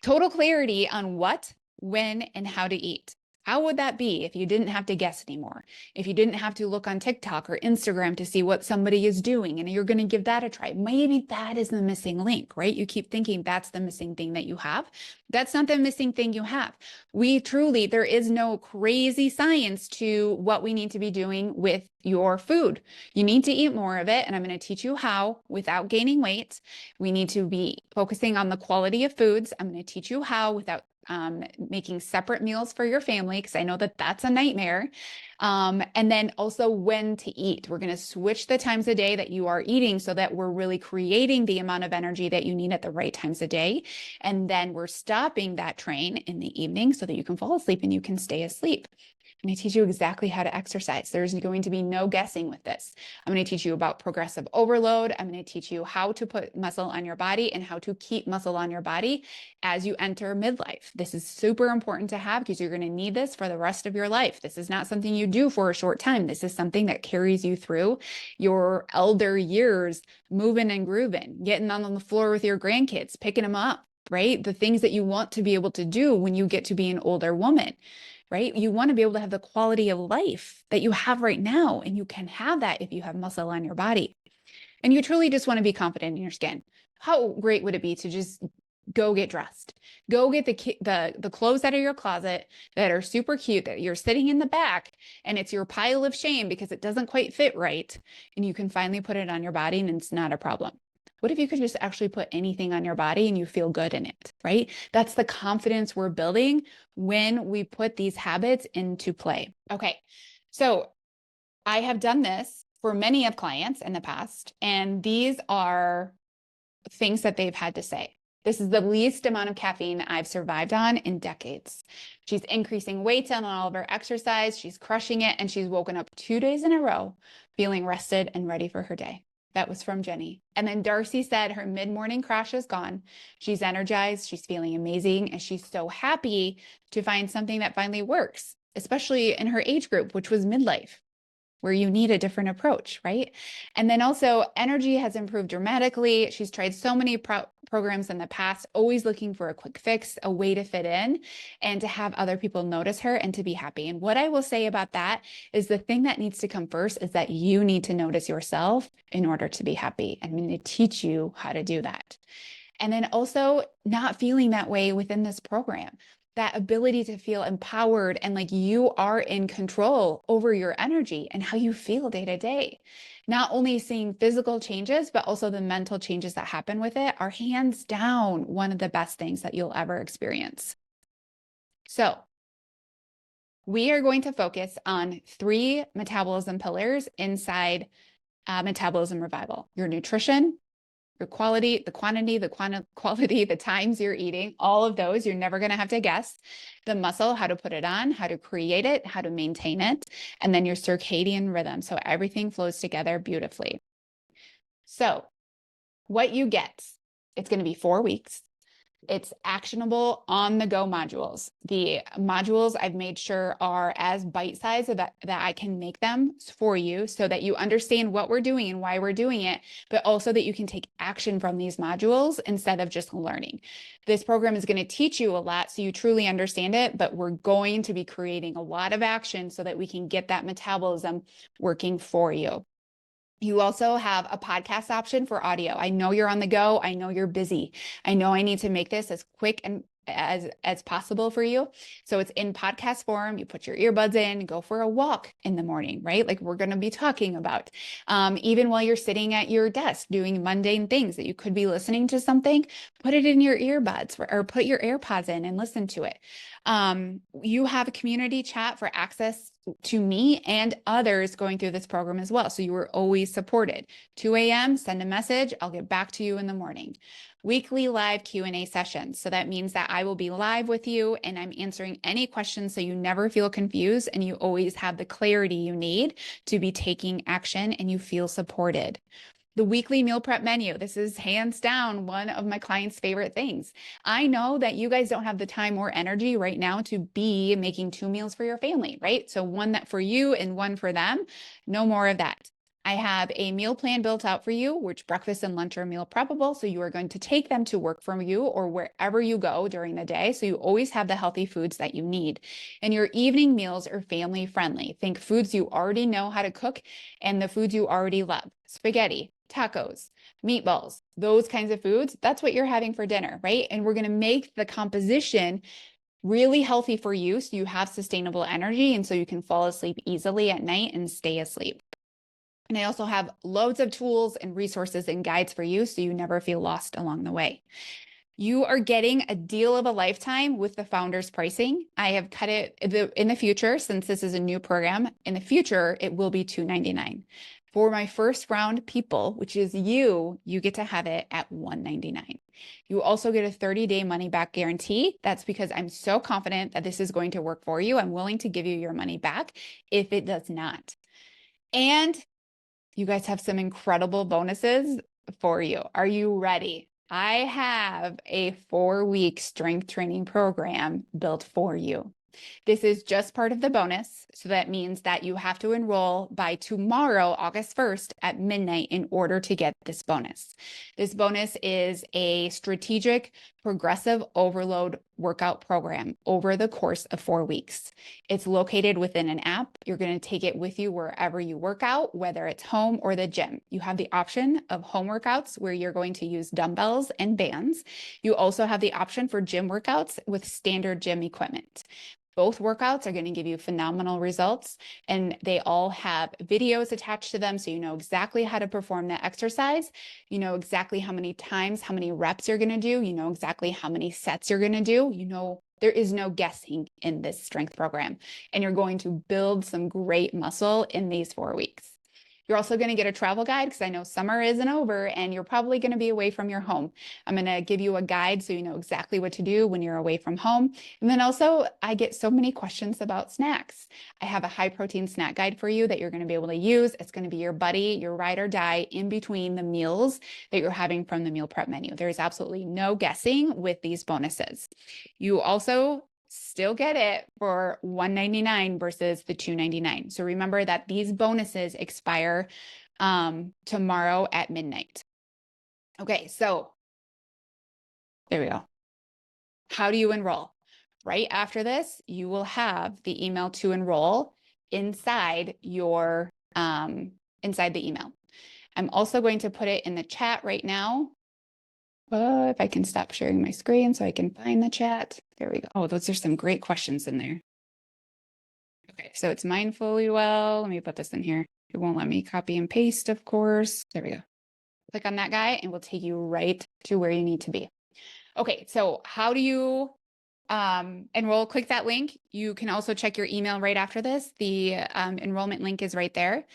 Total clarity on what, when, and how to eat. How would that be if you didn't have to guess anymore? If you didn't have to look on TikTok or Instagram to see what somebody is doing and you're going to give that a try? Maybe that is the missing link, right? You keep thinking that's the missing thing that you have. That's not the missing thing you have. There is no crazy science to what we need to be doing with your food. You need to eat more of it, and I'm going to teach you how without gaining weight. We need to be focusing on the quality of foods. I'm going to teach you how without making separate meals for your family, because I know that that's a nightmare. And then also when to eat. We're going to switch the times of day that you are eating so that we're really creating the amount of energy that you need at the right times of day. And then we're stopping that train in the evening so that you can fall asleep and you can stay asleep. I'm going to teach you exactly how to exercise. There's going to be no guessing with this. I'm going to teach you about progressive overload. I'm going to teach you how to put muscle on your body and how to keep muscle on your body as you enter midlife. This is super important to have because you're going to need this for the rest of your life. This is not something you do for a short time. This is something that carries you through your elder years, moving and grooving, getting on the floor with your grandkids, picking them up, right? The things that you want to be able to do when you get to be an older woman. Right? You want to be able to have the quality of life that you have right now. And you can have that if you have muscle on your body. And you truly just want to be confident in your skin. How great would it be to just go get dressed? Go get the clothes out of your closet that are super cute, that you're sitting in the back and it's your pile of shame because it doesn't quite fit right. And you can finally put it on your body and it's not a problem. What if you could just actually put anything on your body and you feel good in it, right? That's the confidence we're building when we put these habits into play. Okay, so I have done this for many of clients in the past, and these are things that they've had to say. This is the least amount of caffeine I've survived on in decades. She's increasing weight on all of her exercise. She's crushing it, and she's woken up 2 days in a row feeling rested and ready for her day. That was from Jenny. And then Darcy said her mid-morning crash is gone. She's energized, she's feeling amazing, and she's so happy to find something that finally works, especially in her age group, which was midlife, where you need a different approach, right? And then also energy has improved dramatically. She's tried so many programs in the past, always looking for a quick fix, a way to fit in, and to have other people notice her and to be happy. And what I will say about that is the thing that needs to come first is that you need to notice yourself in order to be happy. I'm going to teach you how to do that. And then also not feeling that way within this program. That ability to feel empowered and like you are in control over your energy and how you feel day to day. Not only seeing physical changes, but also the mental changes that happen with it are hands down one of the best things that you'll ever experience. So we are going to focus on 3 metabolism pillars inside metabolism revival: your nutrition, your quality, the quantity, quality, the times you're eating, all of those, you're never going to have to guess. The muscle, how to put it on, how to create it, how to maintain it, and then your circadian rhythm. So everything flows together beautifully. So what you get, it's going to be 4 weeks. It's actionable on the go modules. The modules I've made sure are as bite-sized so that I can make them for you so that you understand what we're doing and why we're doing it, but also that you can take action from these modules instead of just learning. This program is going to teach you a lot so you truly understand it, but we're going to be creating a lot of action so that we can get that metabolism working for you. You also have a podcast option for audio. I know you're on the go. I know you're busy. I know I need to make this as quick and as possible for you. So it's in podcast form. You put your earbuds in, go for a walk in the morning, right? Like we're going to be talking about, even while you're sitting at your desk doing mundane things that you could be listening to something, put it in your earbuds or put your AirPods in and listen to it. You have a community chat for access to me and others going through this program as well. So you were always supported. 2 a.m., send a message. I'll get back to you in the morning. Weekly live Q&A sessions. So that means that I will be live with you and I'm answering any questions so you never feel confused and you always have the clarity you need to be taking action and you feel supported. The weekly meal prep menu. This is hands down one of my clients' favorite things. I know that you guys don't have the time or energy right now to be making 2 meals for your family, right? So one that for you and one for them. No more of that. I have a meal plan built out for you, which breakfast and lunch are meal preppable. So you are going to take them to work from you or wherever you go during the day. So you always have the healthy foods that you need. And your evening meals are family friendly. Think foods you already know how to cook and the foods you already love. Spaghetti, tacos, meatballs, those kinds of foods. That's what you're having for dinner, right? And we're going to make the composition really healthy for you so you have sustainable energy and so you can fall asleep easily at night and stay asleep. And I also have loads of tools and resources and guides for you so you never feel lost along the way. You are getting a deal of a lifetime with the founder's pricing. I have cut it in the future, since this is a new program. In the future, it will be $299. For my first round people, which is you get to have it at $199. You also get a 30-day money back guarantee. That's because I'm so confident that this is going to work for you. I'm willing to give you your money back if it does not. And you guys have some incredible bonuses for you. Are you ready? I have a 4-week strength training program built for you. This is just part of the bonus. So that means that you have to enroll by tomorrow, August 1st at midnight in order to get this bonus. This bonus is a strategic progressive overload workout program over the course of 4 weeks. It's located within an app. You're going to take it with you wherever you work out, whether it's home or the gym. You have the option of home workouts where you're going to use dumbbells and bands. You also have the option for gym workouts with standard gym equipment. Both workouts are going to give you phenomenal results, and they all have videos attached to them. So you know exactly how to perform that exercise. You know exactly how many times, how many reps you're going to do. You know exactly how many sets you're going to do. You know, there is no guessing in this strength program, and you're going to build some great muscle in these 4 weeks. You're also going to get a travel guide because I know summer isn't over and you're probably going to be away from your home. I'm going to give you a guide so you know exactly what to do when you're away from home. And then also, I get so many questions about snacks. I have a high protein snack guide for you that you're going to be able to use. It's going to be your buddy, your ride or die in between the meals that you're having from the meal prep menu. There is absolutely no guessing with these bonuses. You also still get it for $199 versus the $299. So remember that these bonuses expire tomorrow at midnight. Okay, so there we go. How do you enroll? Right after this, you will have the email to enroll inside your inside the email. I'm also going to put it in the chat right now. If I can stop sharing my screen so I can find the chat. There we go. Oh, those are some great questions in there. Okay, so it's mindfully well. Let me put this in here. It won't let me copy and paste, of course. There we go. Click on that guy and we'll take you right to where you need to be. Okay, so how do you enroll? Click that link. You can also check your email right after this. The enrollment link is right there.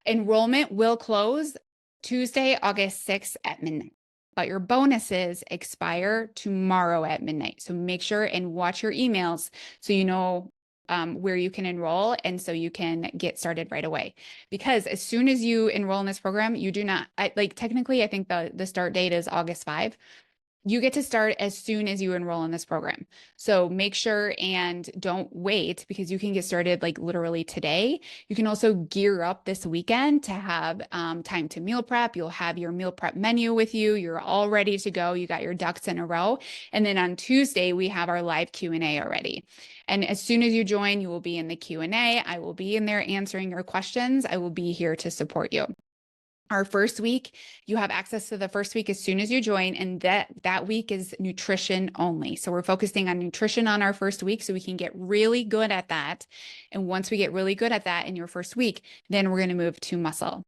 Enrollment will close Tuesday, August 6th at midnight. But your bonuses expire tomorrow at midnight. So make sure and watch your emails so you know where you can enroll and so you can get started right away. Because as soon as you enroll in this program, you do not, technically, I think the start date is August 5. You get to start as soon as you enroll in this program. So make sure and don't wait because you can get started like literally today. You can also gear up this weekend to have time to meal prep. You'll have your meal prep menu with you. You're all ready to go. You got your ducks in a row. And then on Tuesday, we have our live Q&A already. And as soon as you join, you will be in the Q&A. I will be in there answering your questions. I will be here to support you. Our first week, you have access to the first week as soon as you join, and that week is nutrition only. So we're focusing on nutrition on our first week so we can get really good at that. And once we get really good at that in your first week, then we're going to move to muscle.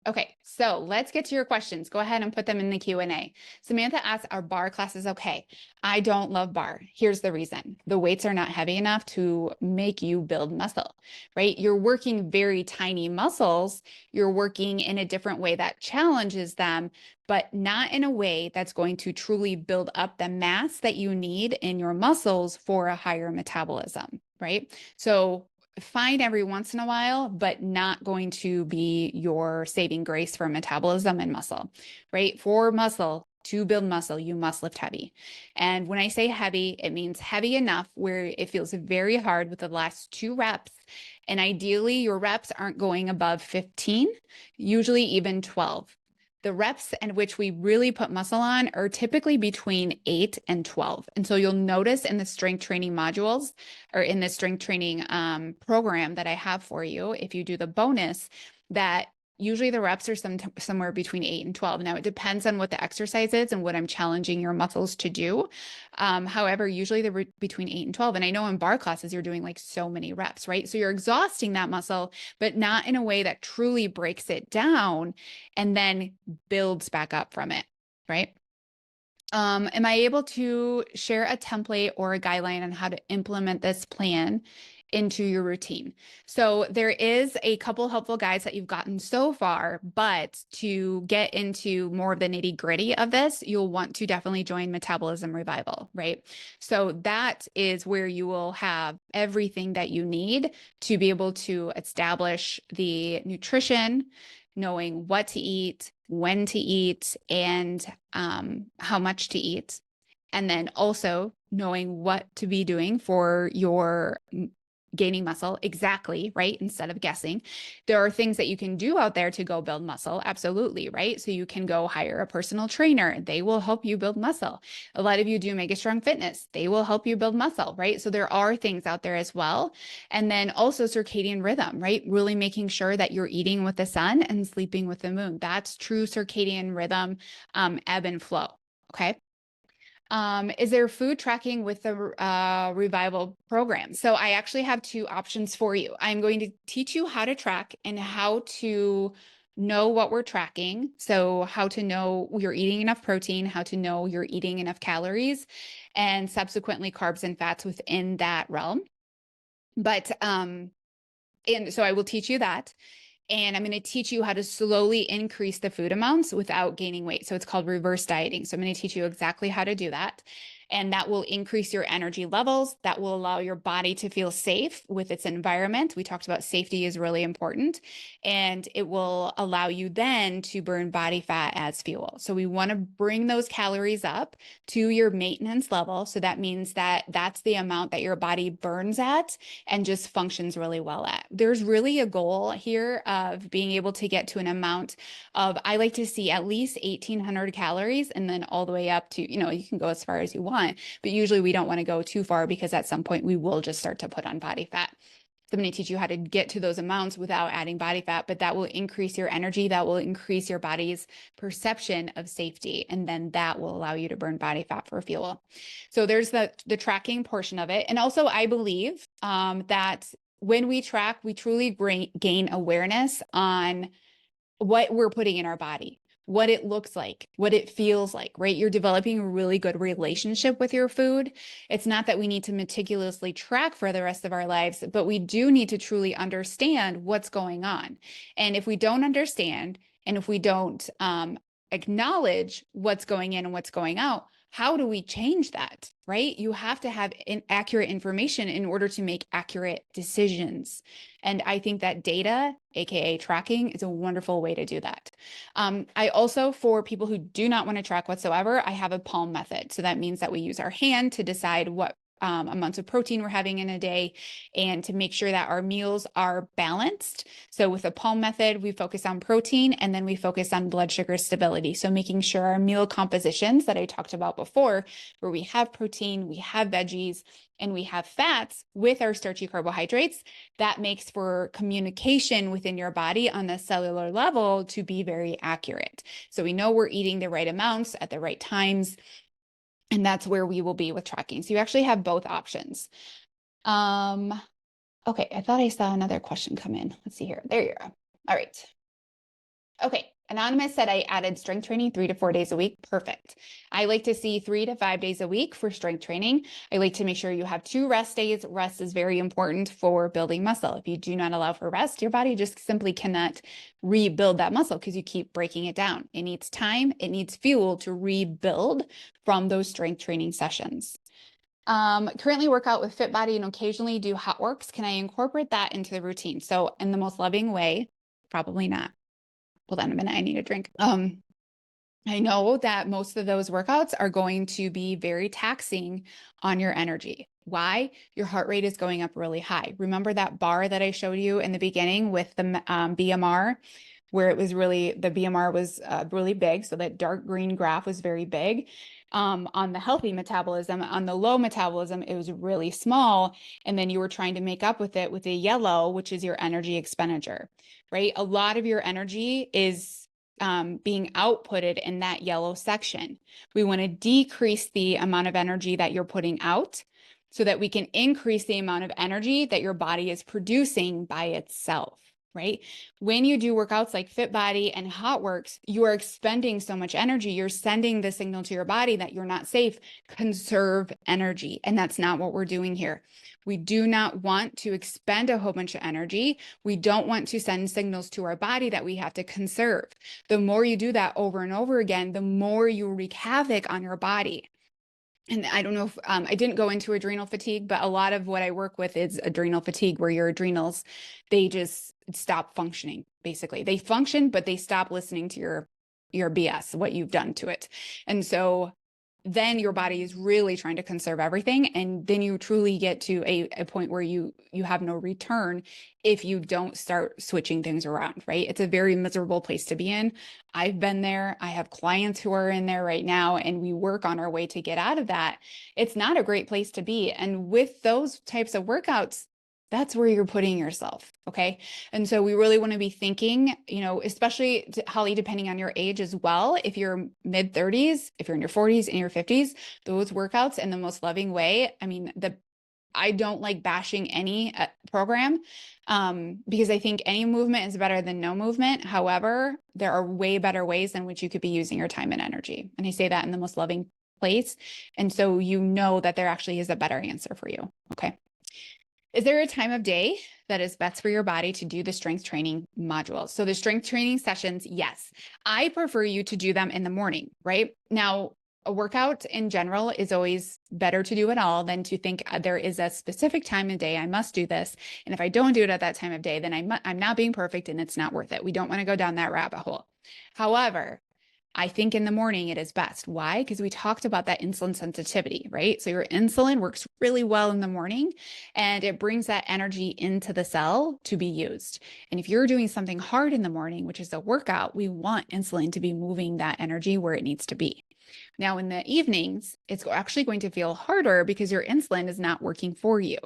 Okay, so let's get to your questions. Go ahead and put them in the Q&A. Samantha asks, are bar classes okay? I don't love bar. Here's the reason. The weights are not heavy enough to make you build muscle, right? You're working very tiny muscles. You're working in a different way that challenges them, but not in a way that's going to truly build up the mass that you need in your muscles for a higher metabolism, right? So fine every once in a while, but not going to be your saving grace for metabolism and muscle, right? For muscle, to build muscle, you must lift heavy. And when I say heavy, it means heavy enough where it feels very hard with the last 2 reps. And ideally, your reps aren't going above 15, usually even 12. The reps in which we really put muscle on are typically between 8 and 12. And so you'll notice in the strength training modules or in the strength training program that I have for you, if you do the bonus, that usually the reps are somewhere between 8 and 12. Now, it depends on what the exercise is and what I'm challenging your muscles to do. However, usually they're between 8 and 12. And I know in bar classes, you're doing like so many reps, right? So you're exhausting that muscle, but not in a way that truly breaks it down and then builds back up from it, right? Am I able to share a template or a guideline on how to implement this plan into your routine? So there is a couple helpful guides that you've gotten so far, but to get into more of the nitty gritty of this, you'll want to definitely join Metabolism Revival, right? So that is where you will have everything that you need to be able to establish the nutrition, knowing what to eat, when to eat, and how much to eat. And then also knowing what to be doing for your gaining muscle exactly, right? Instead of guessing. There are things that you can do out there to go build muscle. Absolutely, right? So you can go hire a personal trainer. They will help you build muscle. A lot of you do Mega Strong Fitness. They will help you build muscle, right? So there are things out there as well. And then also circadian rhythm, right? Really making sure that you're eating with the sun and sleeping with the moon. That's true circadian rhythm, ebb and flow. Okay. Is there food tracking with the Revival program? So I actually have 2 options for you. I'm going to teach you how to track and how to know what we're tracking. So how to know you're eating enough protein, how to know you're eating enough calories, and subsequently carbs and fats within that realm. But, and so I will teach you that. And I'm going to teach you how to slowly increase the food amounts without gaining weight. So it's called reverse dieting. So I'm going to teach you exactly how to do that. And that will increase your energy levels. That will allow your body to feel safe with its environment. We talked about safety is really important. And it will allow you then to burn body fat as fuel. So we want to bring those calories up to your maintenance level. So that means that that's the amount that your body burns at and just functions really well at. There's really a goal here of being able to get to an amount of, I like to see at least 1,800 calories and then all the way up to, you can go as far as you want, but usually we don't want to go too far because at some point we will just start to put on body fat. So I'm going to teach you how to get to those amounts without adding body fat, but that will increase your energy. That will increase your body's perception of safety. And then that will allow you to burn body fat for fuel. So there's the tracking portion of it. And also I believe that when we track, we truly gain awareness on what we're putting in our body, what it looks like, what it feels like, right? You're developing a really good relationship with your food. It's not that we need to meticulously track for the rest of our lives, but we do need to truly understand what's going on. And if we don't understand, and if we don't acknowledge what's going in and what's going out, how do we change that, right? You have to have accurate information in order to make accurate decisions. And I think that data, AKA tracking, is a wonderful way to do that. I also, for people who do not want to track whatsoever, I have a palm method. So that means that we use our hand to decide what amounts of protein we're having in a day, and to make sure that our meals are balanced. So with the Palm method, we focus on protein and then we focus on blood sugar stability. So making sure our meal compositions that I talked about before, where we have protein, we have veggies, and we have fats with our starchy carbohydrates, that makes for communication within your body on the cellular level to be very accurate. So we know we're eating the right amounts at the right times. And that's where we will be with tracking. So you actually have both options. Okay, I thought I saw another question come in. Let's see here. There you are. All right. Okay, Anonymous said I added strength training 3 to 4 days a week. Perfect. I like to see 3 to 5 days a week for strength training. I like to make sure you have 2 rest days. Rest is very important for building muscle. If you do not allow for rest, your body just simply cannot rebuild that muscle because you keep breaking it down. It needs time, it needs fuel to rebuild from those strength training sessions. Currently work out with Fit Body and occasionally do hot works. Can I incorporate that into the routine? So in the most loving way, probably not. Hold on a minute, I need a drink. I know that most of those workouts are going to be very taxing on your energy. Why? Your heart rate is going up really high. Remember that bar that I showed you in the beginning with the BMR, where it was really, the BMR was really big. So that dark green graph was very big. On the healthy metabolism, on the low metabolism, it was really small. And then you were trying to make up with it with the yellow, which is your energy expenditure, right? A lot of your energy is being outputted in that yellow section. We want to decrease the amount of energy that you're putting out so that we can increase the amount of energy that your body is producing by itself, right? When you do workouts like Fit Body and Hot Works, you are expending so much energy. You're sending the signal to your body that you're not safe. Conserve energy. And that's not what we're doing here. We do not want to expend a whole bunch of energy. We don't want to send signals to our body that we have to conserve. The more you do that over and over again, the more you wreak havoc on your body. And I don't know if I didn't go into adrenal fatigue, but a lot of what I work with is adrenal fatigue, where your adrenals, they just stop functioning. Basically, they function, but they stop listening to your BS, what you've done to it. And so then your body is really trying to conserve everything. And then you truly get to a point where you have no return if you don't start switching things around, right? It's a very miserable place to be in. I've been there. I have clients who are in there right now, and we work on our way to get out of that. It's not a great place to be. And with those types of workouts, that's where you're putting yourself. Okay. And so we really want to be thinking, especially Holly, depending on your age as well. If you're mid 30s, if you're in your 40s and your 50s, those workouts in the most loving way. I mean, I don't like bashing any program because I think any movement is better than no movement. However, there are way better ways in which you could be using your time and energy. And I say that in the most loving place. And so you know that there actually is a better answer for you. Okay. Is there a time of day that is best for your body to do the strength training modules? So the strength training sessions, yes. I prefer you to do them in the morning, right? Now, a workout in general is always better to do it all than to think there is a specific time of day I must do this. And if I don't do it at that time of day, then I'm not being perfect and it's not worth it. We don't want to go down that rabbit hole. However, I think in the morning it is best. Why? Because we talked about that insulin sensitivity, right? So your insulin works really well in the morning and it brings that energy into the cell to be used. And if you're doing something hard in the morning, which is a workout, we want insulin to be moving that energy where it needs to be. Now, in the evenings, it's actually going to feel harder because your insulin is not working for you.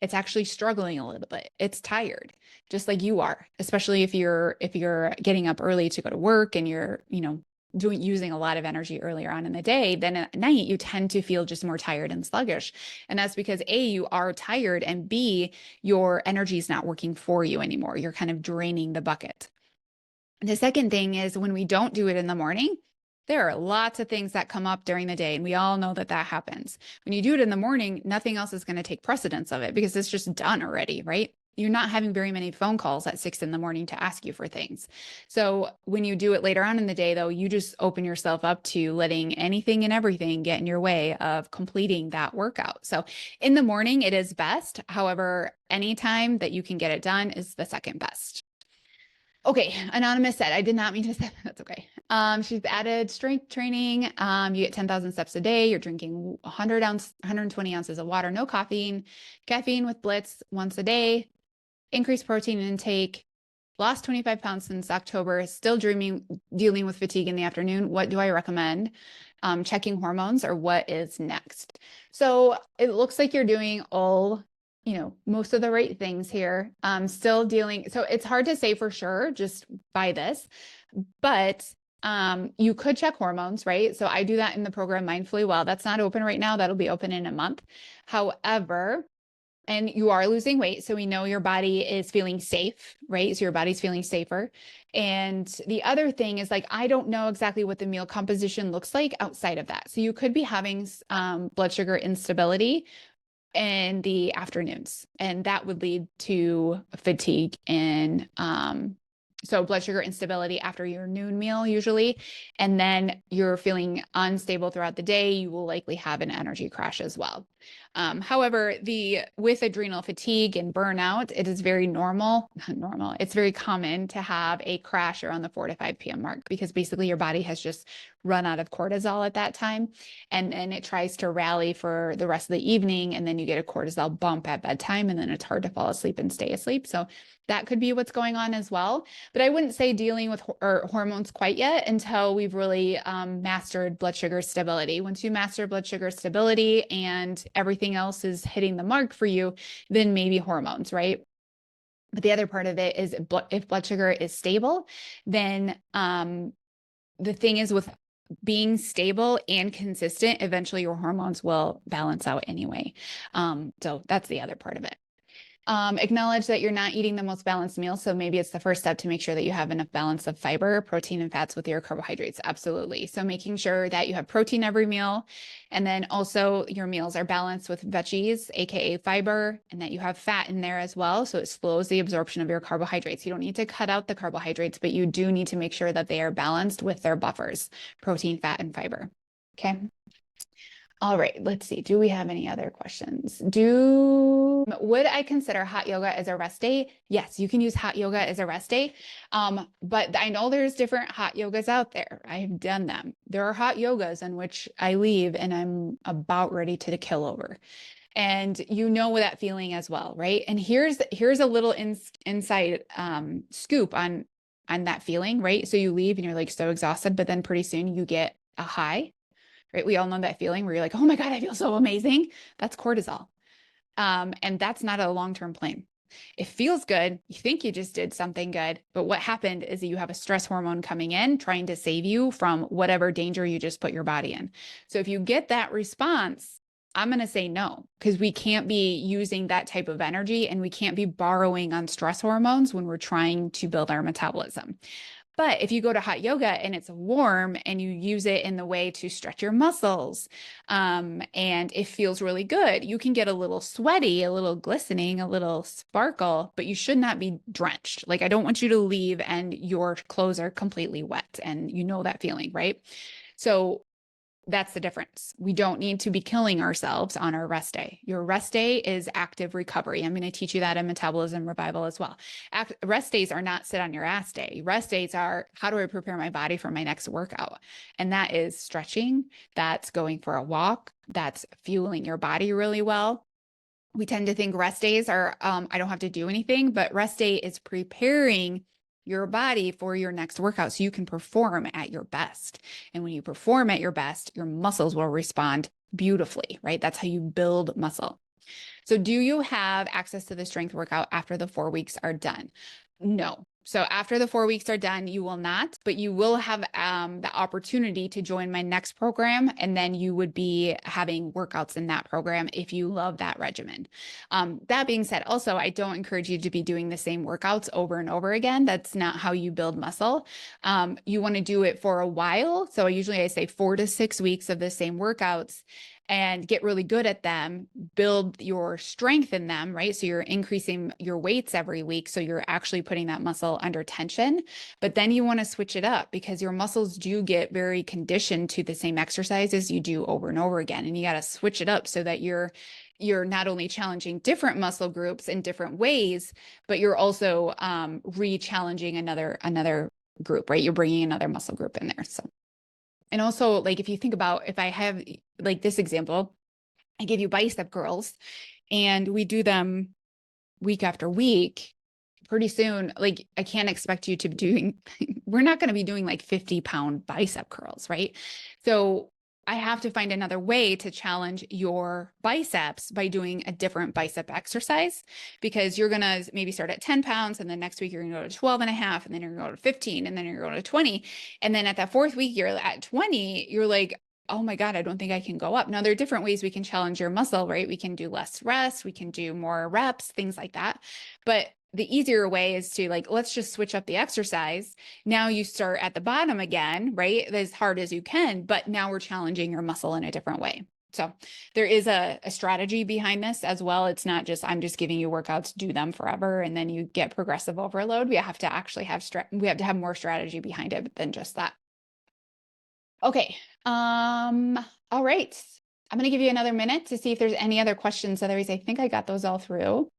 It's actually struggling a little bit. It's tired, just like you are, especially if you're getting up early to go to work and you're, using a lot of energy earlier on in the day, then at night you tend to feel just more tired and sluggish. And that's because A, you are tired, and B, your energy is not working for you anymore. You're kind of draining the bucket. The second thing is when we don't do it in the morning, there are lots of things that come up during the day, and we all know that happens. When you do it in the morning, nothing else is going to take precedence of it because it's just done already, right? You're not having very many phone calls at 6 in the morning to ask you for things. So when you do it later on in the day, though, you just open yourself up to letting anything and everything get in your way of completing that workout. So in the morning, it is best. However, anytime that you can get it done is the second best. Okay, Anonymous said, I did not mean to say that. That's okay. She's added strength training. You get 10,000 steps a day. You're drinking 120 ounces of water, no caffeine with Blitz once a day, increased protein intake, lost 25 pounds since October, still dealing with fatigue in the afternoon. What do I recommend? Checking hormones, or what is next? So it looks like you're doing most of the right things here. Still dealing. So it's hard to say for sure just by this, but you could check hormones, right? So I do that in the program Mindfully Well. That's not open right now. That'll be open in a month. However, and you are losing weight, so we know your body is feeling safe, right? So your body's feeling safer. And the other thing is, like, I don't know exactly what the meal composition looks like outside of that. So you could be having blood sugar instability in the afternoons, and that would lead to fatigue and so blood sugar instability after your noon meal usually, and then you're feeling unstable throughout the day. You will likely have an energy crash as well. However, with adrenal fatigue and burnout, it is very normal. It's very common to have a crash around the 4 to 5 p.m. mark, because basically your body has just run out of cortisol at that time, and then it tries to rally for the rest of the evening, and then you get a cortisol bump at bedtime, and then it's hard to fall asleep and stay asleep. So that could be what's going on as well. But I wouldn't say dealing with hormones quite yet until we've really mastered blood sugar stability. Once you master blood sugar stability and everything else is hitting the mark for you, then maybe hormones, right? But the other part of it is if blood sugar is stable, then the thing is, with being stable and consistent, eventually your hormones will balance out anyway. So that's the other part of it. Acknowledge that you're not eating the most balanced meal. So maybe it's the first step to make sure that you have enough balance of fiber, protein, and fats with your carbohydrates. Absolutely. So making sure that you have protein every meal, and then also your meals are balanced with veggies, aka fiber, and that you have fat in there as well. So it slows the absorption of your carbohydrates. You don't need to cut out the carbohydrates, but you do need to make sure that they are balanced with their buffers, protein, fat, and fiber. Okay. All right, let's see. Do we have any other questions? Would I consider hot yoga as a rest day? Yes, you can use hot yoga as a rest day. But I know there's different hot yogas out there. I have done them. There are hot yogas in which I leave and I'm about ready to kill over. And you know that feeling as well, right? And here's a little inside scoop on that feeling, right? So you leave and you're like so exhausted, but then pretty soon you get a high. Right? We all know that feeling where you're like, oh my God, I feel so amazing. That's cortisol. And that's not a long-term plan. It feels good. You think you just did something good, but what happened is that you have a stress hormone coming in, trying to save you from whatever danger you just put your body in. So if you get that response, I'm going to say no, because we can't be using that type of energy, and we can't be borrowing on stress hormones when we're trying to build our metabolism. But if you go to hot yoga and it's warm and you use it in the way to stretch your muscles, and it feels really good, you can get a little sweaty, a little glistening, a little sparkle, but you should not be drenched. Like, I don't want you to leave and your clothes are completely wet, and you know that feeling, right? So that's the difference. We don't need to be killing ourselves on our rest day. Your rest day is active recovery. I'm going to teach you that in Metabolism Revival as well. Rest days are not sit on your ass day. Rest days are, how do I prepare my body for my next workout? And that is stretching. That's going for a walk. That's fueling your body really well. We tend to think rest days are, I don't have to do anything, but rest day is preparing your body for your next workout so you can perform at your best. And when you perform at your best, your muscles will respond beautifully, right? That's how you build muscle. So do you have access to the strength workout after the 4 weeks are done? No. So after the 4 weeks are done, you will not, but you will have the opportunity to join my next program. And then you would be having workouts in that program if you love that regimen. That being said, also, I don't encourage you to be doing the same workouts over and over again. That's not how you build muscle. You want to do it for a while. So usually I say 4 to 6 weeks of the same workouts, and get really good at them, build your strength in them, right? So you're increasing your weights every week. So you're actually putting that muscle under tension. But then you want to switch it up, because your muscles do get very conditioned to the same exercises you do over and over again. And you got to switch it up so that you're you're not only challenging different muscle groups in different ways, but you're also re-challenging another group, right? You're bringing another muscle group in there. So, and also like if you think about, if I have like this example, I give you bicep curls and we do them week after week, pretty soon, like I can't expect you to be doing, we're not going to be doing like 50-pound bicep curls, right? So I have to find another way to challenge your biceps by doing a different bicep exercise, because you're going to maybe start at 10 pounds and then next week you're going to go to 12 and a half, and then you're going to go to 15, and then you're going to 20. And then at that fourth week, you're at 20, you're like, oh my God, I don't think I can go up. Now, there are different ways we can challenge your muscle, right? We can do less rest, we can do more reps, things like that. But the easier way is to like, let's just switch up the exercise. Now you start at the bottom again, right? As hard as you can, but now we're challenging your muscle in a different way. So there is a strategy behind this as well. It's not just, I'm just giving you workouts, do them forever, and then you get progressive overload. We have to actually have, we have to have more strategy behind it than just that. Okay. All right. I'm going to give you another minute to see if there's any other questions. Otherwise, I think I got those all through.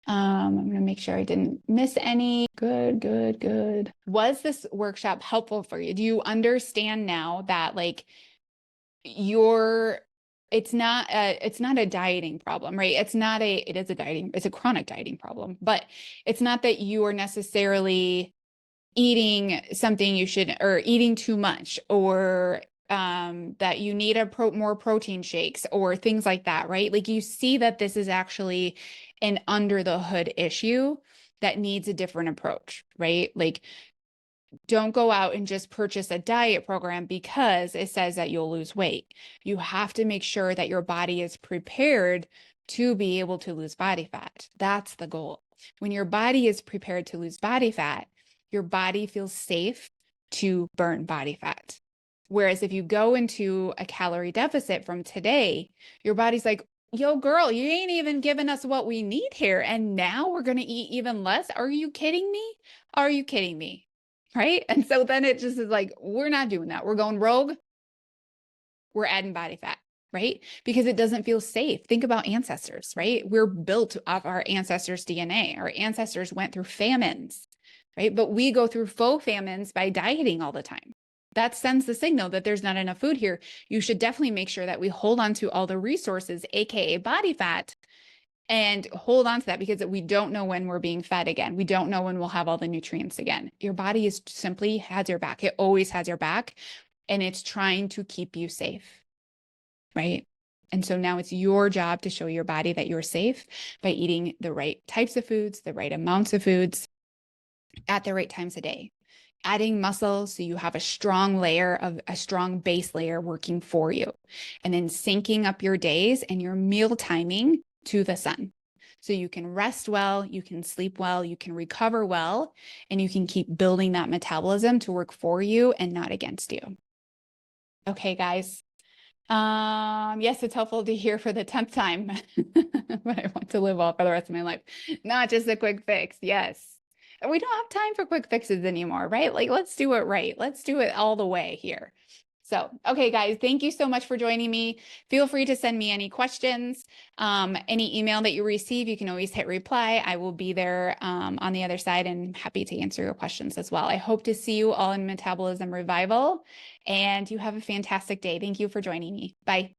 I'm going to make sure I didn't miss any. Good, good, good. Was this workshop helpful for you? Do you understand now that like it's not a dieting problem, right? It is a dieting, it's a chronic dieting problem, but it's not that you are necessarily eating something you shouldn't, or eating too much, or that you need more protein shakes or things like that, right? Like you see that this is actually an under the hood issue that needs a different approach, right? Like don't go out and just purchase a diet program because it says that you'll lose weight. You have to make sure that your body is prepared to be able to lose body fat. That's the goal. When your body is prepared to lose body fat, your body feels safe to burn body fat. Whereas if you go into a calorie deficit from today, your body's like, yo, girl, you ain't even giving us what we need here. And now we're going to eat even less. Are you kidding me? Are you kidding me? Right? And so then it just is like, we're not doing that. We're going rogue. We're adding body fat, right? Because it doesn't feel safe. Think about ancestors, right? We're built off our ancestors' DNA. Our ancestors went through famines, right? But we go through faux famines by dieting all the time. That sends the signal that there's not enough food here. You should definitely make sure that we hold on to all the resources, AKA body fat, and hold on to that, because we don't know when we're being fed again. We don't know when we'll have all the nutrients again. Your body is simply has your back. It always has your back, and it's trying to keep you safe, right? And so now it's your job to show your body that you're safe by eating the right types of foods, the right amounts of foods at the right times a day. Adding muscle so you have a strong base layer working for you, and then syncing up your days and your meal timing to the sun. So you can rest well, you can sleep well, you can recover well, and you can keep building that metabolism to work for you and not against you. Okay, guys. Yes, it's helpful to hear for the 10th time, but I want to live well for the rest of my life. Not just a quick fix. Yes. We don't have time for quick fixes anymore, right? Like, let's do it right. Let's do it all the way here. So, okay, guys, thank you so much for joining me. Feel free to send me any questions. Any email that you receive, you can always hit reply. I will be there on the other side and happy to answer your questions as well. I hope to see you all in Metabolism Revival, and you have a fantastic day. Thank you for joining me. Bye.